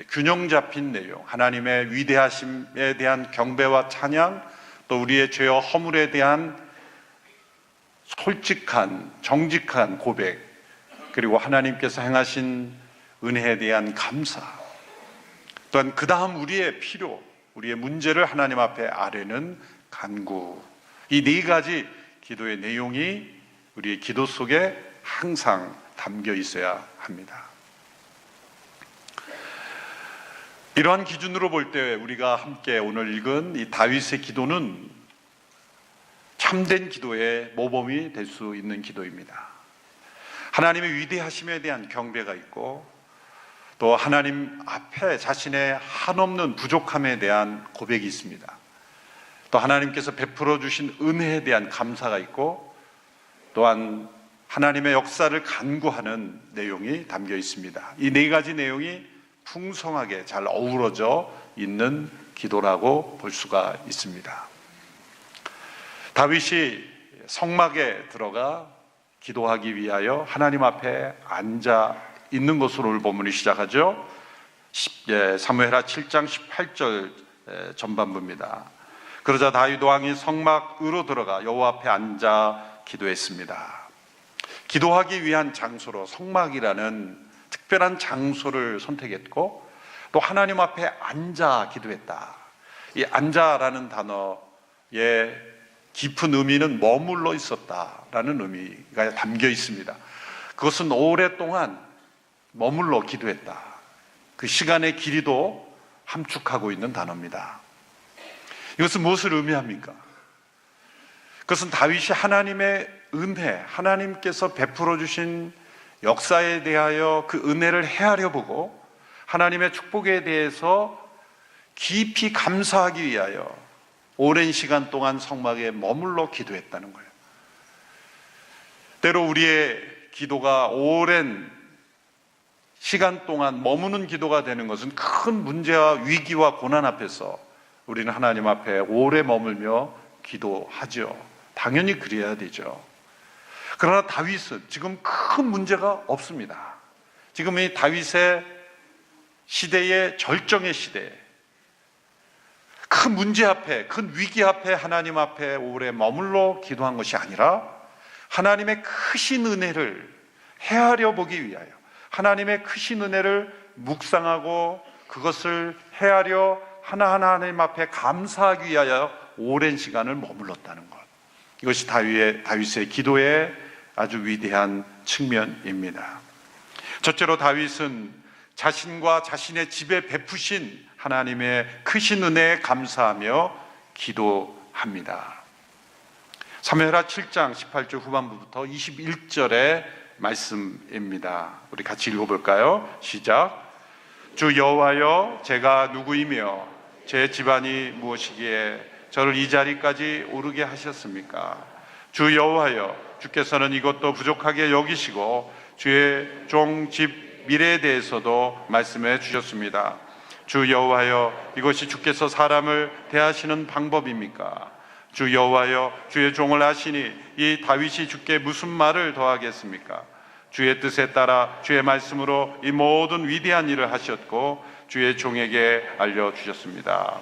균형 잡힌 내용, 하나님의 위대하심에 대한 경배와 찬양, 또 우리의 죄와 허물에 대한 솔직한, 정직한 고백, 그리고 하나님께서 행하신 은혜에 대한 감사, 또한 그 다음 우리의 필요, 우리의 문제를 하나님 앞에 아뢰는 간구, 이 네 가지 기도의 내용이 우리의 기도 속에 항상 담겨 있어야 합니다. 이러한 기준으로 볼 때 우리가 함께 오늘 읽은 이 다윗의 기도는 참된 기도의 모범이 될 수 있는 기도입니다. 하나님의 위대하심에 대한 경배가 있고, 또 하나님 앞에 자신의 한없는 부족함에 대한 고백이 있습니다. 또 하나님께서 베풀어 주신 은혜에 대한 감사가 있고, 또한 하나님의 역사를 간구하는 내용이 담겨 있습니다. 이 네 가지 내용이 풍성하게 잘 어우러져 있는 기도라고 볼 수가 있습니다. 다윗이 성막에 들어가 기도하기 위하여 하나님 앞에 앉아 있는 것으로 오늘 본문이 시작하죠. 사무엘하 7장 18절 전반부입니다. 그러자 다윗 왕이 성막으로 들어가 여호와 앞에 앉아 기도했습니다. 기도하기 위한 장소로 성막이라는 특별한 장소를 선택했고, 또 하나님 앞에 앉아 기도했다. 이 앉아라는 단어의 깊은 의미는 머물러 있었다라는 의미가 담겨 있습니다. 그것은 오랫동안 머물러 기도했다. 그 시간의 길이도 함축하고 있는 단어입니다. 이것은 무엇을 의미합니까? 그것은 다윗이 하나님의 은혜, 하나님께서 베풀어 주신 역사에 대하여 그 은혜를 헤아려 보고 하나님의 축복에 대해서 깊이 감사하기 위하여 오랜 시간 동안 성막에 머물러 기도했다는 거예요. 때로 우리의 기도가 오랜 시간 동안 머무는 기도가 되는 것은 큰 문제와 위기와 고난 앞에서 우리는 하나님 앞에 오래 머물며 기도하죠. 당연히 그래야 되죠. 그러나 다윗은 지금 큰 문제가 없습니다. 지금 이 다윗의 시대의 절정의 시대에 큰 문제 앞에, 큰 위기 앞에 하나님 앞에 오래 머물러 기도한 것이 아니라 하나님의 크신 은혜를 헤아려 보기 위하여, 하나님의 크신 은혜를 묵상하고 그것을 헤아려 하나하나 하나님 앞에 감사하기 위하여 오랜 시간을 머물렀다는 것. 이것이 다윗의 기도의 아주 위대한 측면입니다. 첫째로 다윗은 자신과 자신의 집에 베푸신 하나님의 크신 은혜에 감사하며 기도합니다. 사무엘하 7장 18절 후반부부터 21절의 말씀입니다. 우리 같이 읽어볼까요? 시작. 주 여호와여, 제가 누구이며 제 집안이 무엇이기에 저를 이 자리까지 오르게 하셨습니까? 주 여호와여, 주께서는 이것도 부족하게 여기시고 주의 종 집 미래에 대해서도 말씀해 주셨습니다. 주 여호와여, 이것이 주께서 사람을 대하시는 방법입니까? 주 여호와여, 주의 종을 아시니 이 다윗이 주께 무슨 말을 더하겠습니까? 주의 뜻에 따라 주의 말씀으로 이 모든 위대한 일을 하셨고 주의 종에게 알려주셨습니다.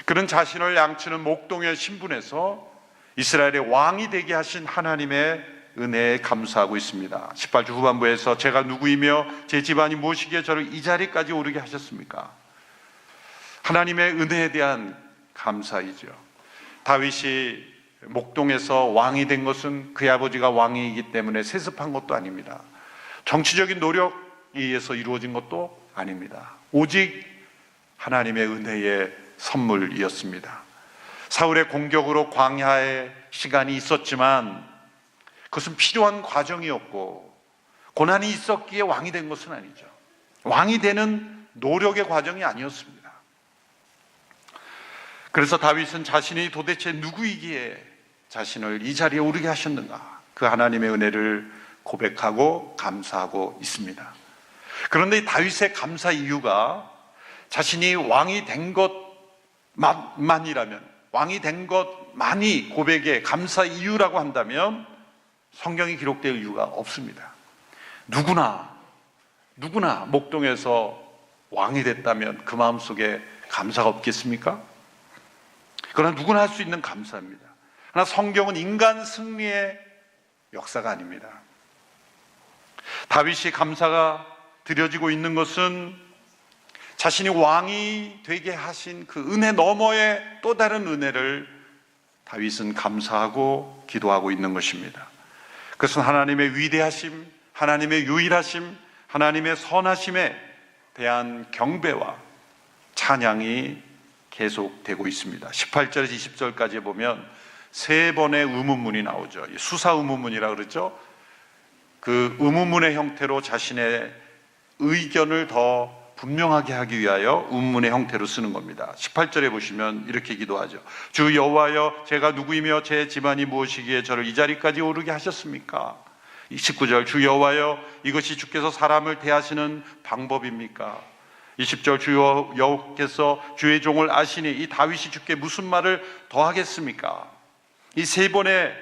그는 자신을 양치는 목동의 신분에서 이스라엘의 왕이 되게 하신 하나님의 은혜에 감사하고 있습니다. 18절 후반부에서 제가 누구이며 제 집안이 무엇이기에 저를 이 자리까지 오르게 하셨습니까? 하나님의 은혜에 대한 감사이죠. 다윗이 목동에서 왕이 된 것은 그의 아버지가 왕이기 때문에 세습한 것도 아닙니다. 정치적인 노력에 의해서 이루어진 것도 아닙니다. 오직 하나님의 은혜의 선물이었습니다. 사울의 공격으로 광야의 시간이 있었지만 그것은 필요한 과정이었고 고난이 있었기에 왕이 된 것은 아니죠. 왕이 되는 노력의 과정이 아니었습니다. 그래서 다윗은 자신이 도대체 누구이기에 자신을 이 자리에 오르게 하셨는가, 그 하나님의 은혜를 고백하고 감사하고 있습니다. 그런데 이 다윗의 감사 이유가 자신이 왕이 된 것만이라면, 왕이 된 것만이 고백의 감사 이유라고 한다면 성경이 기록될 이유가 없습니다. 누구나 목동에서 왕이 됐다면 그 마음속에 감사가 없겠습니까? 그러나 누구나 할 수 있는 감사입니다. 그러나 성경은 인간 승리의 역사가 아닙니다. 다윗이 감사가 드려지고 있는 것은 자신이 왕이 되게 하신 그 은혜 너머의 또 다른 은혜를 다윗은 감사하고 기도하고 있는 것입니다. 그것은 하나님의 위대하심, 하나님의 유일하심, 하나님의 선하심에 대한 경배와 찬양이 계속되고 있습니다. 18절에서 20절까지 보면 세 번의 의문문이 나오죠. 수사 의문문이라고 그러죠. 그 의문문의 형태로 자신의 의견을 더 분명하게 하기 위하여 의문문의 형태로 쓰는 겁니다. 18절에 보시면 이렇게 기도하죠. 주 여호와여, 제가 누구이며 제 집안이 무엇이기에 저를 이 자리까지 오르게 하셨습니까? 19절, 주 여호와여, 이것이 주께서 사람을 대하시는 방법입니까? 20절, 주 여호와께서 주의 종을 아시니 이 다윗이 주께 무슨 말을 더 하겠습니까? 이 세 번의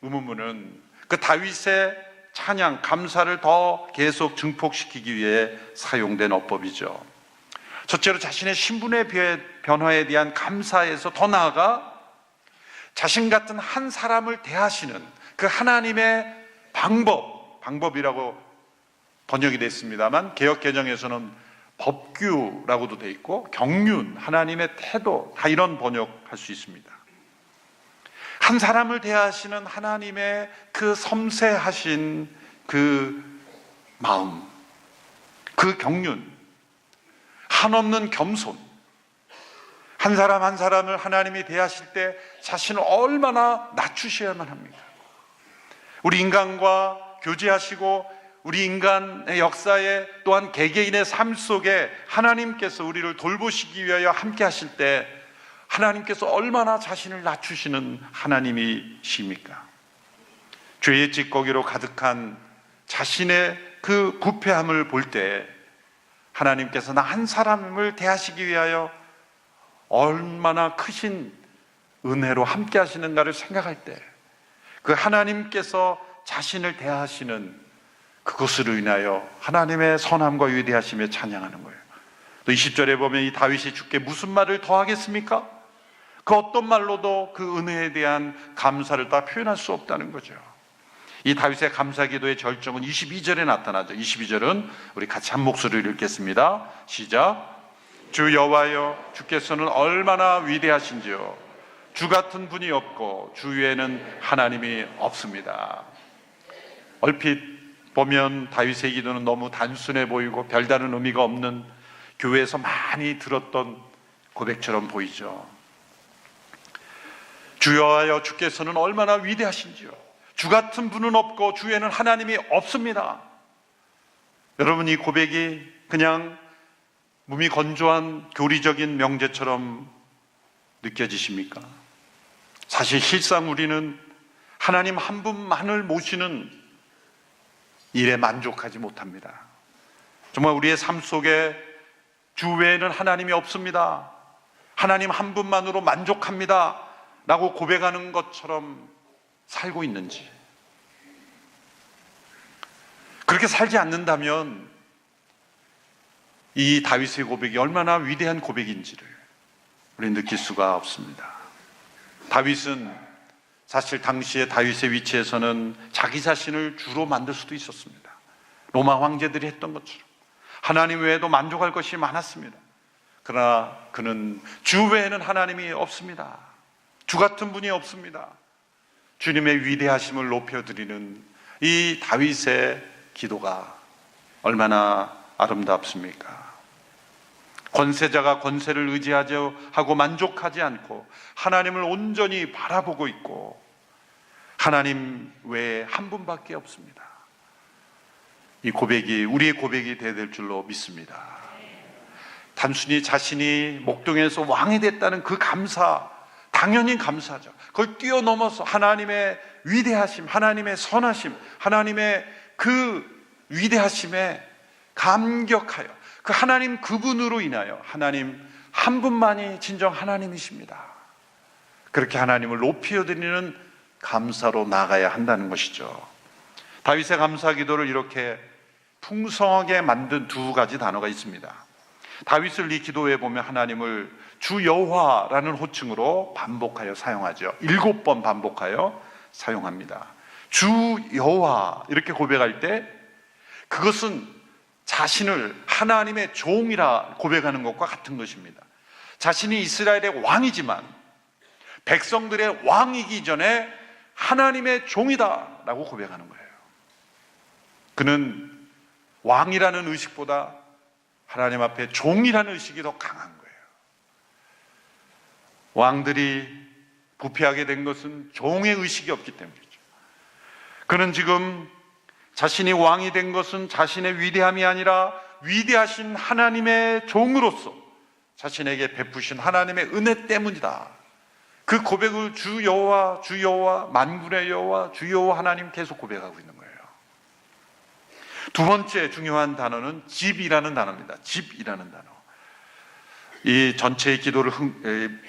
의문문은 그 다윗의 찬양, 감사를 더 계속 증폭시키기 위해 사용된 어법이죠. 첫째로 자신의 신분의 변화에 대한 감사에서 더 나아가 자신 같은 한 사람을 대하시는 그 하나님의 방법이라고 번역이 됐습니다만 개역 개정에서는 법규라고도 돼 있고 경륜, 하나님의 태도, 다 이런 번역할 수 있습니다. 한 사람을 대하시는 하나님의 그 섬세하신 그 마음, 그 경륜, 한없는 겸손, 한 사람 한 사람을 하나님이 대하실 때 자신을 얼마나 낮추셔야만 합니까? 우리 인간과 교제하시고 우리 인간의 역사에 또한 개개인의 삶 속에 하나님께서 우리를 돌보시기 위하여 함께 하실 때 하나님께서 얼마나 자신을 낮추시는 하나님이십니까? 죄의 찌꺼기로 가득한 자신의 그 부패함을 볼 때 하나님께서 나 한 사람을 대하시기 위하여 얼마나 크신 은혜로 함께 하시는가를 생각할 때 그 하나님께서 자신을 대하시는 그것으로 인하여 하나님의 선함과 위대하심에 찬양하는 거예요. 또 20절에 보면 이 다윗이 주께 무슨 말을 더 하겠습니까? 그 어떤 말로도 그 은혜에 대한 감사를 다 표현할 수 없다는 거죠. 이 다윗의 감사 기도의 절정은 22절에 나타나죠. 22절은 우리 같이 한 목소리로 읽겠습니다. 시작. 주 여호와여, 주께서는 얼마나 위대하신지요. 주 같은 분이 없고 주 위에는 하나님이 없습니다. 얼핏 보면 다윗의 기도는 너무 단순해 보이고 별다른 의미가 없는 교회에서 많이 들었던 고백처럼 보이죠. 주 여호와여, 주께서는 얼마나 위대하신지요. 주 같은 분은 없고 주에는 하나님이 없습니다. 여러분, 이 고백이 그냥 몸이 건조한 교리적인 명제처럼 느껴지십니까? 사실 실상 우리는 하나님 한 분만을 모시는 일에 만족하지 못합니다. 정말 우리의 삶 속에 주 외에는 하나님이 없습니다, 하나님 한 분만으로 만족합니다 라고 고백하는 것처럼 살고 있는지, 그렇게 살지 않는다면 이 다윗의 고백이 얼마나 위대한 고백인지를 우리는 느낄 수가 없습니다. 다윗은 사실 당시에 다윗의 위치에서는 자기 자신을 주로 만들 수도 있었습니다. 로마 황제들이 했던 것처럼 하나님 외에도 만족할 것이 많았습니다. 그러나 그는 주 외에는 하나님이 없습니다. 주 같은 분이 없습니다. 주님의 위대하심을 높여드리는 이 다윗의 기도가 얼마나 아름답습니까? 권세자가 권세를 의지하려 하고 만족하지 않고 하나님을 온전히 바라보고 있고 하나님 외에 한 분밖에 없습니다. 이 고백이 우리의 고백이 되어야 될 줄로 믿습니다. 단순히 자신이 목동에서 왕이 됐다는 그 감사, 당연히 감사죠. 그걸 뛰어넘어서 하나님의 위대하심, 하나님의 선하심, 하나님의 그 위대하심에 감격하여 그 하나님 그분으로 인하여 하나님 한 분만이 진정 하나님이십니다. 그렇게 하나님을 높여드리는 감사로 나가야 한다는 것이죠. 다윗의 감사 기도를 이렇게 풍성하게 만든 두 가지 단어가 있습니다. 다윗을 이 기도에 보면 하나님을 주 여호와라는 호칭으로 반복하여 사용하죠. 7번 반복하여 사용합니다. 주 여호와 이렇게 고백할 때 그것은 자신을 하나님의 종이라 고백하는 것과 같은 것입니다. 자신이 이스라엘의 왕이지만 백성들의 왕이기 전에 하나님의 종이다 라고 고백하는 거예요. 그는 왕이라는 의식보다 하나님 앞에 종이라는 의식이 더 강한 거예요. 왕들이 부패하게 된 것은 종의 의식이 없기 때문이죠. 그는 지금 자신이 왕이 된 것은 자신의 위대함이 아니라 위대하신 하나님의 종으로서 자신에게 베푸신 하나님의 은혜 때문이다. 그 고백을 주 여호와, 주 여호와, 만군의 여호와, 주 여호와 하나님 계속 고백하고 있는 거예요. 두 번째 중요한 단어는 집이라는 단어입니다. 집이라는 단어. 이 전체의 기도를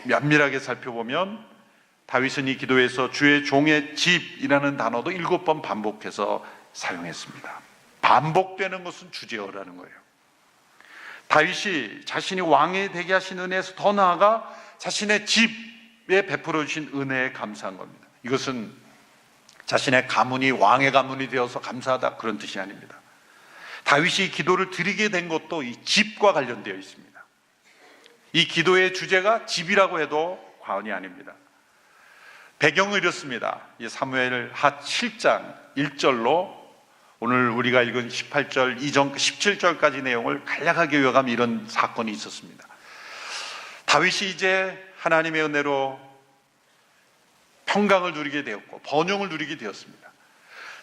면밀하게 살펴보면 다윗은 이 기도에서 주의 종의 집이라는 단어도 7번 반복해서 사용했습니다. 반복되는 것은 주제어라는 거예요. 다윗이 자신이 왕이 되게 하신 은혜에서 더 나아가 자신의 집에 베풀어 주신 은혜에 감사한 겁니다. 이것은 자신의 가문이 왕의 가문이 되어서 감사하다 그런 뜻이 아닙니다. 다윗이 기도를 드리게 된 것도 이 집과 관련되어 있습니다. 이 기도의 주제가 집이라고 해도 과언이 아닙니다. 배경은 이렇습니다. 사무엘 하 7장 1절로 오늘 우리가 읽은 18절 이전 17절까지 내용을 간략하게 요약하면 이런 사건이 있었습니다. 다윗이 이제 하나님의 은혜로 평강을 누리게 되었고 번영을 누리게 되었습니다.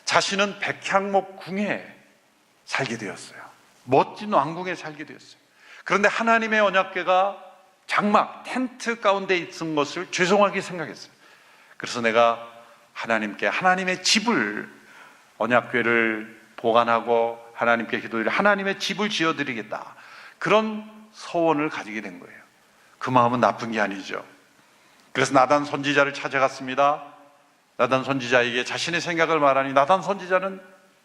자신은 백향목 궁에 살게 되었어요. 멋진 왕궁에 살게 되었어요. 그런데 하나님의 언약궤가 장막, 텐트 가운데 있는 것을 죄송하게 생각했어요. 그래서 내가 하나님께 하나님의 집을, 언약궤를 보관하고 하나님께 기도드려 하나님의 집을 지어드리겠다, 그런 소원을 가지게 된 거예요. 그 마음은 나쁜 게 아니죠. 그래서 나단 선지자를 찾아갔습니다. 나단 선지자에게 자신의 생각을 말하니 나단 선지자는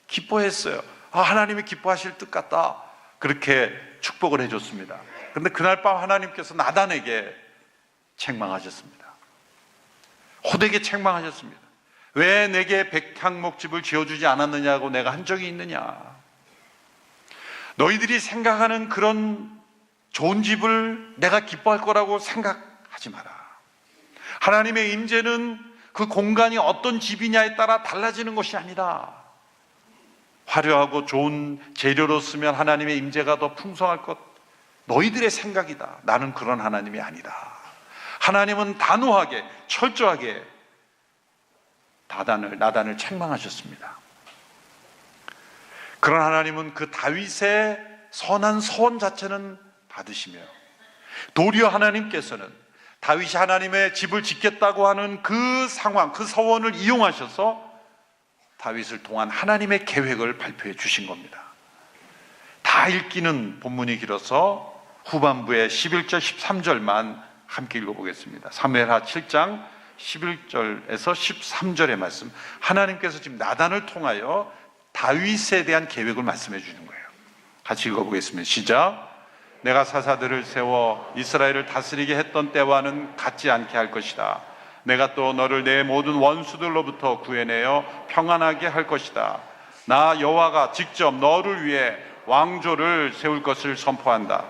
기뻐했어요. 하나님이 기뻐하실 뜻 같다, 그렇게 축복을 해줬습니다. 그런데 그날 밤 하나님께서 나단에게 책망하셨습니다. 호되게 책망하셨습니다. 왜 내게 백향목집을 지어주지 않았느냐고 내가 한 적이 있느냐. 너희들이 생각하는 그런 좋은 집을 내가 기뻐할 거라고 생각하지 마라. 하나님의 임재는 그 공간이 어떤 집이냐에 따라 달라지는 것이 아니라 화려하고 좋은 재료로 쓰면 하나님의 임재가 더 풍성할 것, 너희들의 생각이다. 나는 그런 하나님이 아니다. 하나님은 단호하게 철저하게 나단을 책망하셨습니다. 그런 하나님은 그 다윗의 선한 소원 자체는 받으시며 도리어 하나님께서는 다윗이 하나님의 집을 짓겠다고 하는 그 상황, 그 서원을 이용하셔서 다윗을 통한 하나님의 계획을 발표해 주신 겁니다. 다 읽기는 본문이 길어서 후반부에 11절 13절만 함께 읽어보겠습니다. 사무엘하 7장 11절에서 13절의 말씀, 하나님께서 지금 나단을 통하여 다윗에 대한 계획을 말씀해 주는 거예요. 같이 읽어보겠습니다. 시작. 내가 사사들을 세워 이스라엘을 다스리게 했던 때와는 같지 않게 할 것이다. 내가 또 너를 내 모든 원수들로부터 구해내어 평안하게 할 것이다. 나 여호와가 직접 너를 위해 왕조를 세울 것을 선포한다.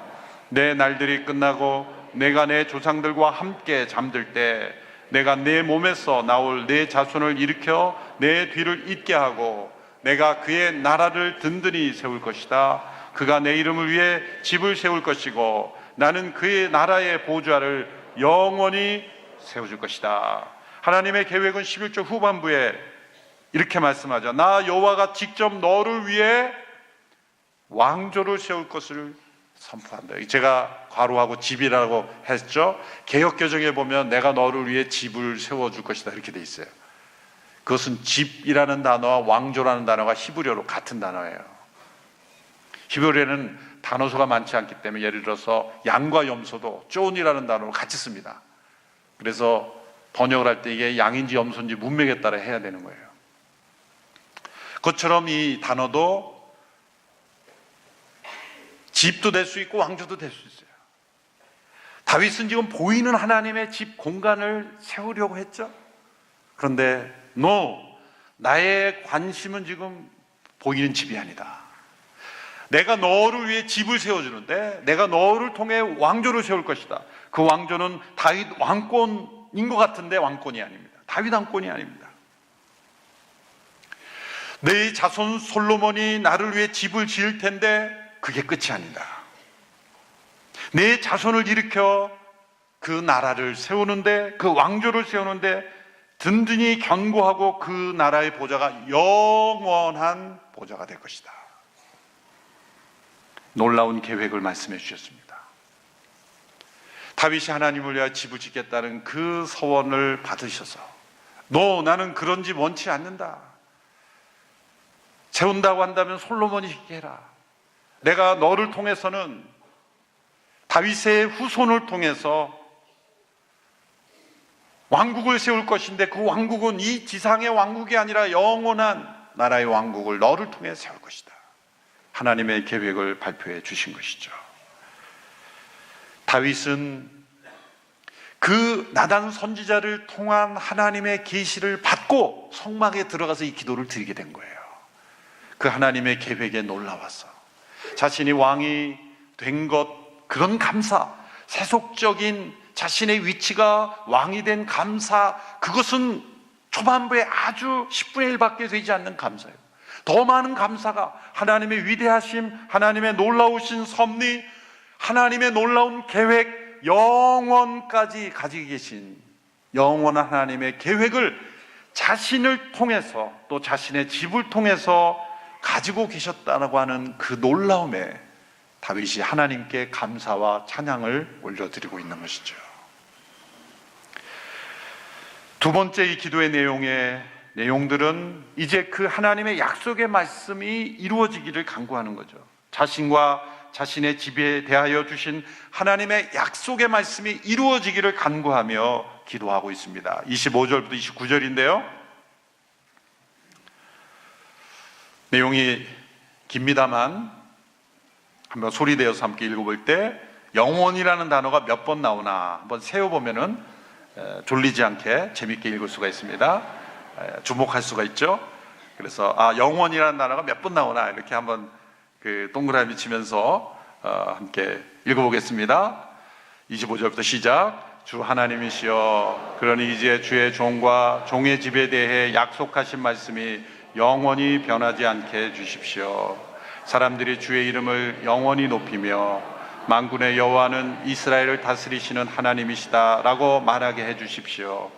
내 날들이 끝나고 내가 내 조상들과 함께 잠들 때 내가 내 몸에서 나올 내 자손을 일으켜 내 뒤를 잇게 하고 내가 그의 나라를 든든히 세울 것이다. 그가 내 이름을 위해 집을 세울 것이고 나는 그의 나라의 보좌를 영원히 세워줄 것이다. 하나님의 계획은 11절 후반부에 이렇게 말씀하죠. 나 여호와가 직접 너를 위해 왕조를 세울 것을 선포한다. 제가 괄호하고 집이라고 했죠. 개역개정에 보면 내가 너를 위해 집을 세워줄 것이다 이렇게 돼 있어요. 그것은 집이라는 단어와 왕조라는 단어가 히브리어로 같은 단어예요. 히브리어에는 단어수가 많지 않기 때문에 예를 들어서 양과 염소도 쫀이라는 단어로 같이 씁니다. 그래서 번역을 할 때 이게 양인지 염소인지 문맥에 따라 해야 되는 거예요. 그것처럼 이 단어도 집도 될 수 있고 왕조도 될 수 있어요. 다윗은 지금 보이는 하나님의 집 공간을 세우려고 했죠. 그런데 나의 관심은 지금 보이는 집이 아니다. 내가 너를 위해 집을 세워주는데 내가 너를 통해 왕조를 세울 것이다. 그 왕조는 다윗 왕권인 것 같은데 왕권이 아닙니다. 다윗 왕권이 아닙니다. 내 자손 솔로몬이 나를 위해 집을 지을 텐데 그게 끝이 아니다. 내 자손을 일으켜 그 나라를 세우는데, 그 왕조를 세우는데 든든히 견고하고 그 나라의 보좌가 영원한 보좌가 될 것이다. 놀라운 계획을 말씀해 주셨습니다. 다윗이 하나님을 위하여 집을 짓겠다는 그 서원을 받으셔서 나는 그런 집 원치 않는다. 세운다고 한다면 솔로몬이 짓게 해라. 내가 너를 통해서는 다윗의 후손을 통해서 왕국을 세울 것인데 그 왕국은 이 지상의 왕국이 아니라 영원한 나라의 왕국을 너를 통해 세울 것이다. 하나님의 계획을 발표해 주신 것이죠. 다윗은 그 나단 선지자를 통한 하나님의 계시를 받고 성막에 들어가서 이 기도를 드리게 된 거예요. 그 하나님의 계획에 놀라워서 자신이 왕이 된 것, 그런 감사, 세속적인 자신의 위치가 왕이 된 감사, 그것은 초반부에 아주 10분의 1밖에 되지 않는 감사예요. 더 많은 감사가 하나님의 위대하심, 하나님의 놀라우신 섭리, 하나님의 놀라운 계획, 영원까지 가지고 계신 영원한 하나님의 계획을 자신을 통해서 또 자신의 집을 통해서 가지고 계셨다라고 하는 그 놀라움에 다윗이 하나님께 감사와 찬양을 올려드리고 있는 것이죠. 두 번째 이 기도의 내용들은 이제 그 하나님의 약속의 말씀이 이루어지기를 간구하는 거죠. 자신과 자신의 집에 대하여 주신 하나님의 약속의 말씀이 이루어지기를 간구하며 기도하고 있습니다. 25절부터 29절인데요. 내용이 깁니다만 한번 소리내어서 함께 읽어볼 때 영원이라는 단어가 몇 번 나오나 한번 세어보면은 졸리지 않게 재밌게 읽을 수가 있습니다. 주목할 수가 있죠. 그래서 영원이라는 단어가 몇 번 나오나 이렇게 한번 그 동그라미 치면서 함께 읽어보겠습니다. 25절부터 시작. 주 하나님이시여, 그러니 이제 주의 종과 종의 집에 대해 약속하신 말씀이 영원히 변하지 않게 해주십시오. 사람들이 주의 이름을 영원히 높이며 만군의 여호와는 이스라엘을 다스리시는 하나님이시다라고 말하게 해주십시오.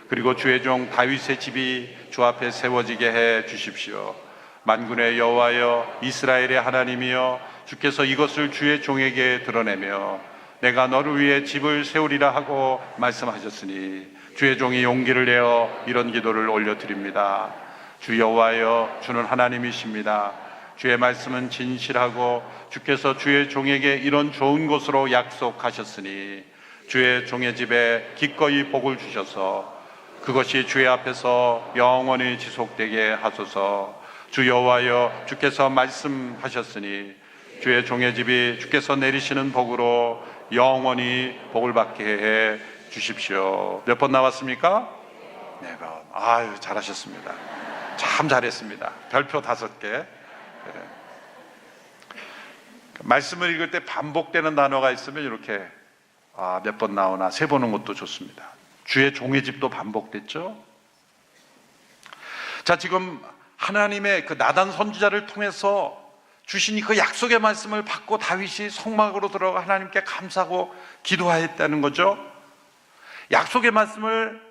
그리고 주의 종 다윗의 집이 주 앞에 세워지게 해 주십시오. 만군의 여호와여, 이스라엘의 하나님이여, 주께서 이것을 주의 종에게 드러내며 내가 너를 위해 집을 세우리라 하고 말씀하셨으니 주의 종이 용기를 내어 이런 기도를 올려드립니다. 주 여호와여, 주는 하나님이십니다. 주의 말씀은 진실하고 주께서 주의 종에게 이런 좋은 곳으로 약속하셨으니 주의 종의 집에 기꺼이 복을 주셔서 그것이 주의 앞에서 영원히 지속되게 하소서. 주 여호와여, 주께서 말씀하셨으니 주의 종의 집이 주께서 내리시는 복으로 영원히 복을 받게 해 주십시오. 몇 번 나왔습니까? 4번. 아유, 잘하셨습니다. 참 잘했습니다. 별표 5개. 말씀을 읽을 때 반복되는 단어가 있으면 이렇게 몇 번 나오나 세보는 것도 좋습니다. 주의 종의 집도 반복됐죠. 자, 지금 하나님의 그 나단 선지자를 통해서 주신 그 약속의 말씀을 받고 다윗이 성막으로 들어가 하나님께 감사하고 기도하였다는 거죠. 약속의 말씀을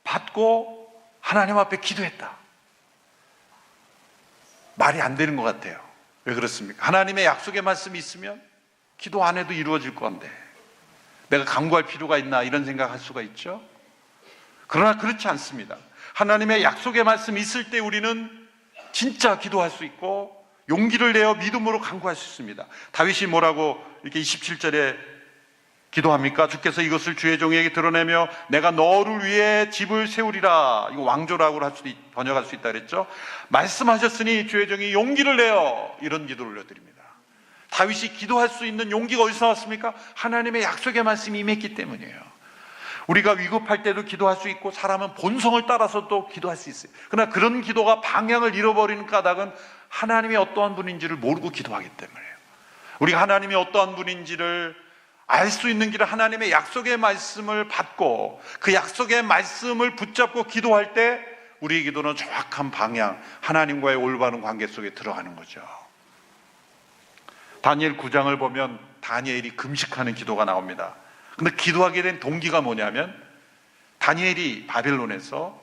받고 하나님 앞에 기도했다. 말이 안 되는 것 같아요. 왜 그렇습니까? 하나님의 약속의 말씀이 있으면 기도 안 해도 이루어질 건데 내가 간구할 필요가 있나 이런 생각할 수가 있죠. 그러나 그렇지 않습니다. 하나님의 약속의 말씀이 있을 때 우리는 진짜 기도할 수 있고 용기를 내어 믿음으로 간구할 수 있습니다. 다윗이 뭐라고 이렇게 27절에 기도합니까? 주께서 이것을 주의 종에게 드러내며 내가 너를 위해 집을 세우리라. 이거 왕조라고 번역할 수 있다 그랬죠. 말씀하셨으니 주의 종이 용기를 내어. 이런 기도를 올려드립니다. 다윗이 기도할 수 있는 용기가 어디서 나왔습니까? 하나님의 약속의 말씀이 임했기 때문이에요. 우리가 위급할 때도 기도할 수 있고 사람은 본성을 따라서도 기도할 수 있어요. 그러나 그런 기도가 방향을 잃어버리는 까닭은 하나님이 어떠한 분인지를 모르고 기도하기 때문이에요. 우리가 하나님이 어떠한 분인지를 알 수 있는 길은 하나님의 약속의 말씀을 받고 그 약속의 말씀을 붙잡고 기도할 때 우리의 기도는 정확한 방향, 하나님과의 올바른 관계 속에 들어가는 거죠. 다니엘 9장을 보면 다니엘이 금식하는 기도가 나옵니다. 근데 기도하게 된 동기가 뭐냐면 다니엘이 바벨론에서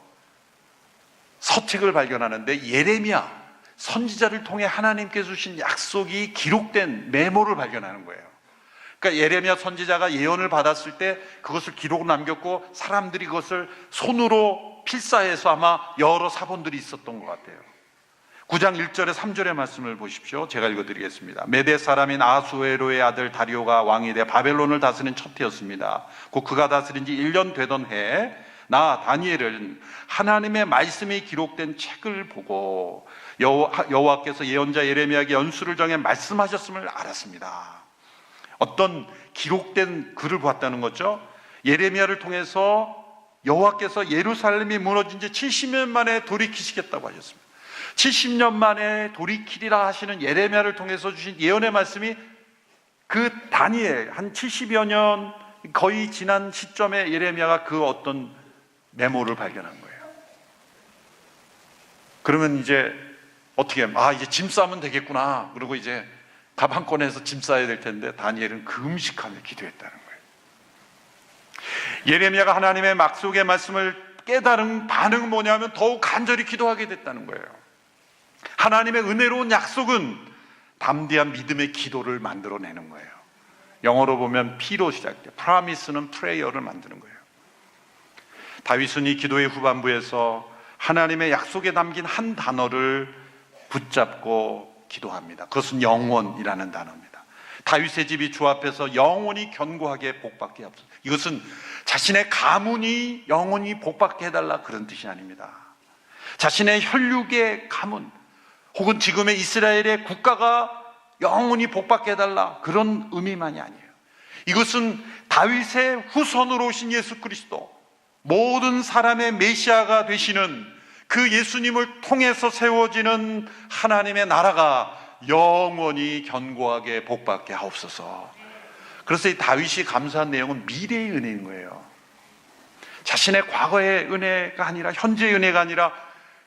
서책을 발견하는데 예레미야 선지자를 통해 하나님께서 주신 약속이 기록된 메모를 발견하는 거예요. 그러니까 예레미야 선지자가 예언을 받았을 때 그것을 기록을 남겼고 사람들이 그것을 손으로 필사해서 아마 여러 사본들이 있었던 것 같아요. 9장 1절에 3절의 말씀을 보십시오. 제가 읽어드리겠습니다. 메대 사람인 아수에로의 아들 다리오가 왕이 돼 바벨론을 다스린 첫 해였습니다. 곧 그가 다스린 지 1년 되던 해에 나 다니엘은 하나님의 말씀이 기록된 책을 보고 여호와께서 예언자 예레미야에게 연수를 정해 말씀하셨음을 알았습니다. 어떤 기록된 글을 보았다는 거죠. 예레미야를 통해서 여호와께서 예루살렘이 무너진 지 70년 만에 돌이키시겠다고 하셨습니다. 70년 만에 돌이키리라 하시는 예레미야를 통해서 주신 예언의 말씀이 그 다니엘 한 70여 년 거의 지난 시점에 예레미야가 그 어떤 메모를 발견한 거예요. 그러면 이제 어떻게 하면 이제 짐 싸면 되겠구나. 그리고 이제 가방 꺼내서 짐 싸야 될 텐데 다니엘은 금식하며 기도했다는 거예요. 예레미야가 하나님의 약속의 말씀을 깨달은 반응은 뭐냐면 더욱 간절히 기도하게 됐다는 거예요. 하나님의 은혜로운 약속은 담대한 믿음의 기도를 만들어내는 거예요. 영어로 보면 P로 시작돼요. Promise는 prayer를 만드는 거예요. 다윗은 이 기도의 후반부에서 하나님의 약속에 담긴 한 단어를 붙잡고 기도합니다. 그것은 영원이라는 단어입니다. 다윗의 집이 주 앞에서 영원히 견고하게 복받게 하옵소서. 이것은 자신의 가문이 영원히 복받게 해달라 그런 뜻이 아닙니다. 자신의 혈육의 가문 혹은 지금의 이스라엘의 국가가 영원히 복받게 해달라 그런 의미만이 아니에요. 이것은 다윗의 후손으로 오신 예수 그리스도, 모든 사람의 메시아가 되시는 그 예수님을 통해서 세워지는 하나님의 나라가 영원히 견고하게 복받게 하옵소서. 그래서 이 다윗이 감사한 내용은 미래의 은혜인 거예요. 자신의 과거의 은혜가 아니라, 현재의 은혜가 아니라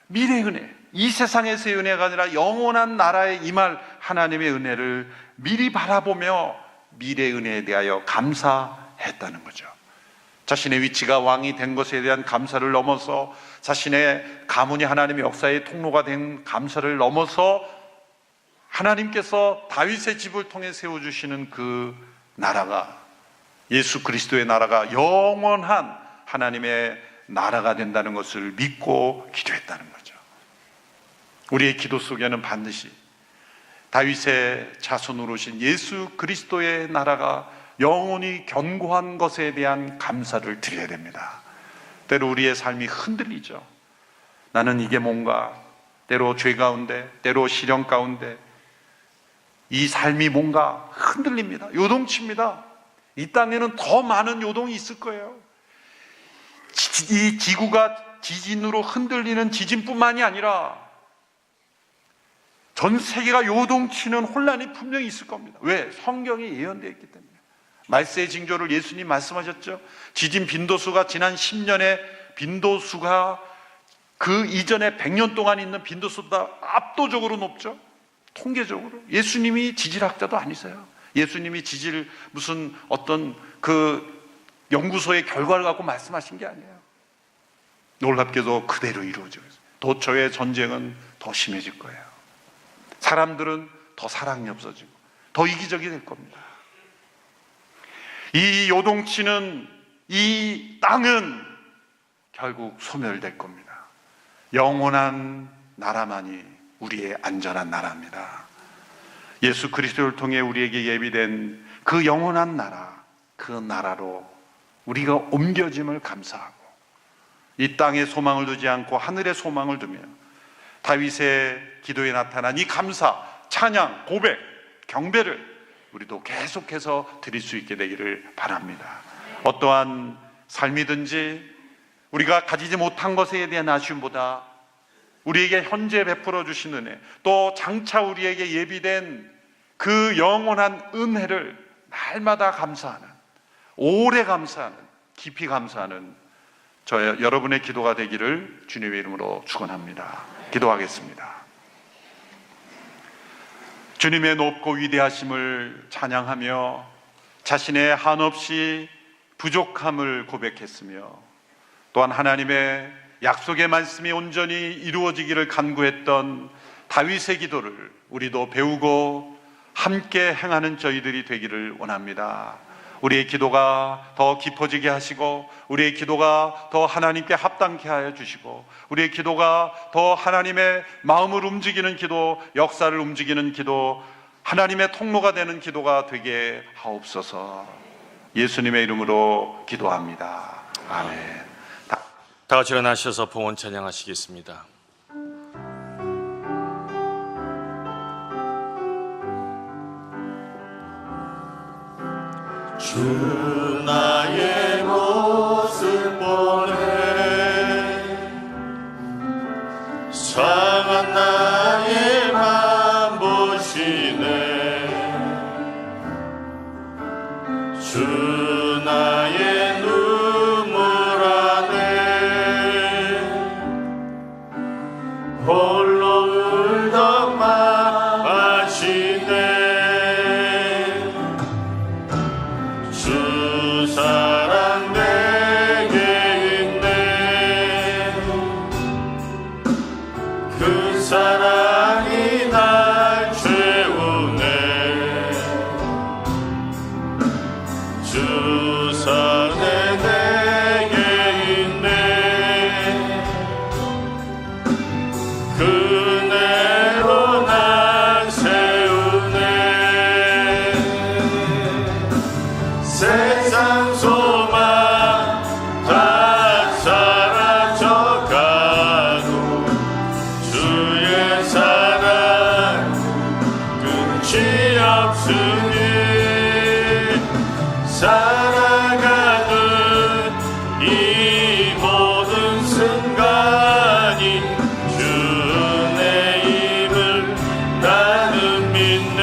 미래의 은혜, 이 세상에서의 은혜가 아니라 영원한 나라에 임할 하나님의 은혜를 미리 바라보며 미래의 은혜에 대하여 감사했다는 거죠. 자신의 위치가 왕이 된 것에 대한 감사를 넘어서, 자신의 가문이 하나님의 역사의 통로가 된 감사를 넘어서 하나님께서 다윗의 집을 통해 세워주시는 그 나라가, 예수 그리스도의 나라가 영원한 하나님의 나라가 된다는 것을 믿고 기도했다는 거죠. 우리의 기도 속에는 반드시 다윗의 자손으로 오신 예수 그리스도의 나라가 영원히 견고한 것에 대한 감사를 드려야 됩니다. 때로 우리의 삶이 흔들리죠. 나는 이게 뭔가, 때로 죄 가운데, 때로 시련 가운데 이 삶이 뭔가 흔들립니다. 요동칩니다. 이 땅에는 더 많은 요동이 있을 거예요. 이 지구가 지진으로 흔들리는 지진뿐만이 아니라 전 세계가 요동치는 혼란이 분명히 있을 겁니다. 왜? 성경이 예언되어 있기 때문에. 말세의 징조를 예수님 말씀하셨죠. 지진 빈도수가 지난 10년에 빈도수가 그 이전에 100년 동안 있는 빈도수보다 압도적으로 높죠. 통계적으로. 예수님이 지질학자도 아니세요. 예수님이 지질 무슨 어떤 그 연구소의 결과를 갖고 말씀하신 게 아니에요. 놀랍게도 그대로 이루어지고 있어요. 도처의 전쟁은 더 심해질 거예요. 사람들은 더 사랑이 없어지고 더 이기적이 될 겁니다. 이 요동치는 이 땅은 결국 소멸될 겁니다. 영원한 나라만이 우리의 안전한 나라입니다. 예수 그리스도를 통해 우리에게 예비된 그 영원한 나라, 그 그 나라로 우리가 옮겨짐을 감사하고 이 땅에 소망을 두지 않고 하늘에 소망을 두며 다윗의 기도에 나타난 이 감사, 찬양, 고백, 경배를 우리도 계속해서 드릴 수 있게 되기를 바랍니다. 어떠한 삶이든지 우리가 가지지 못한 것에 대한 아쉬움보다 우리에게 현재 베풀어 주신 은혜, 또 장차 우리에게 예비된 그 영원한 은혜를 날마다 감사하는, 오래 감사하는, 깊이 감사하는 여러분의 기도가 되기를 주님의 이름으로 축원합니다. 기도하겠습니다. 주님의 높고 위대하심을 찬양하며 자신의 한없이 부족함을 고백했으며 또한 하나님의 약속의 말씀이 온전히 이루어지기를 간구했던 다윗의 기도를 우리도 배우고 함께 행하는 저희들이 되기를 원합니다. 우리의 기도가 더 깊어지게 하시고 우리의 기도가 더 하나님께 합당케 하여 주시고 우리의 기도가 더 하나님의 마음을 움직이는 기도, 역사를 움직이는 기도, 하나님의 통로가 되는 기도가 되게 하옵소서. 예수님의 이름으로 기도합니다. 아멘. 다 같이 일어나셔서 봉헌 찬양하시겠습니다. 주 나의 모습 보네 상한 나의 맘 보시네 주 나의 눈물 안에 홀로 울던 맘 아시네 주 사랑 내게 있네 그 사랑이 날 채우네 주 사랑 내게 있네 그네로 날 세우네 세상 소망 다 사라져가도 주의 사랑 끝이 없으니 살아가는 이 모든 순간이 주의 힘을 나는 믿네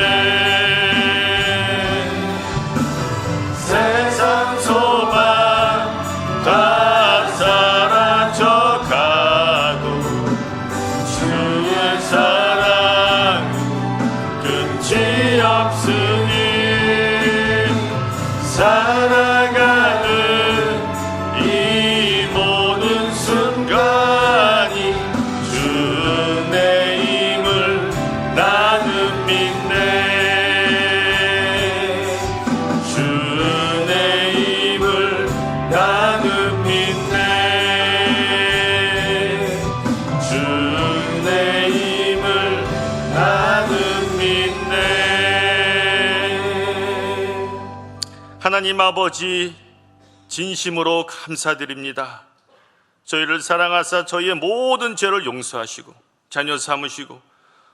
세상 소망 다 사라져가도 주의 사랑 끝이 없으니 살아가는 이 모든 순간이 주의 힘을 나는 믿네 주의 힘을 나는 믿네 주의 힘을 나는 믿네 하나님 아버지, 진심으로 감사드립니다. 저희를 사랑하사 저희의 모든 죄를 용서하시고 자녀 삼으시고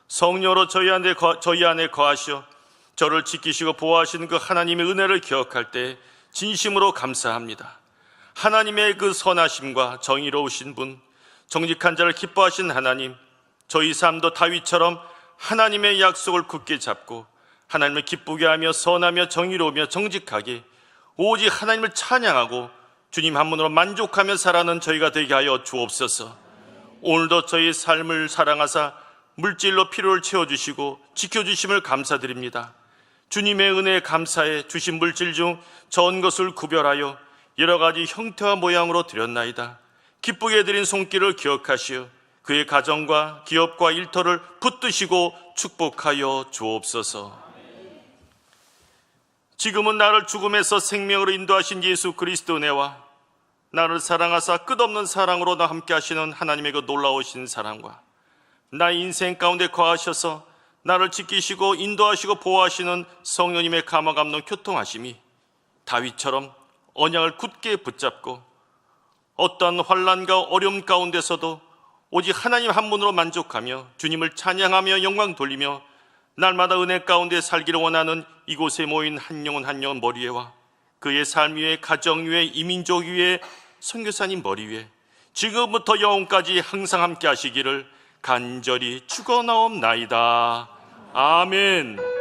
성령으로 저희 안에 거하시어 저를 지키시고 보호하시는 그 하나님의 은혜를 기억할 때 진심으로 감사합니다. 하나님의 그 선하심과 정의로우신 분, 정직한 자를 기뻐하신 하나님, 저희 삶도 다윗처럼 하나님의 약속을 굳게 잡고 하나님을 기쁘게 하며 선하며 정의로우며 정직하게 오직 하나님을 찬양하고 주님 한 분으로 만족하며 살아가는 저희가 되게 하여 주옵소서. 오늘도 저희 삶을 사랑하사 물질로 필요를 채워주시고 지켜주심을 감사드립니다. 주님의 은혜에 감사해 주신 물질 중 좋은 것을 구별하여 여러 가지 형태와 모양으로 드렸나이다. 기쁘게 드린 손길을 기억하시어 그의 가정과 기업과 일터를 붙드시고 축복하여 주옵소서. 지금은 나를 죽음에서 생명으로 인도하신 예수 그리스도 은혜와 나를 사랑하사 끝없는 사랑으로 나 함께 하시는 하나님의 그 놀라우신 사랑과 나의 인생 가운데 거하셔서 나를 지키시고 인도하시고 보호하시는 성령님의 감화 감동 교통하심이 다윗처럼 언약을 굳게 붙잡고 어떠한 환난과 어려움 가운데서도 오직 하나님 한 분으로 만족하며 주님을 찬양하며 영광 돌리며 날마다 은혜 가운데 살기를 원하는 이곳에 모인 한 영혼 한 영혼 머리 위에와 그의 삶 위에, 가정 위에, 이민족 위에, 선교사님 머리 위에 지금부터 영원까지 항상 함께 하시기를 간절히 축원하옵나이다. 아멘.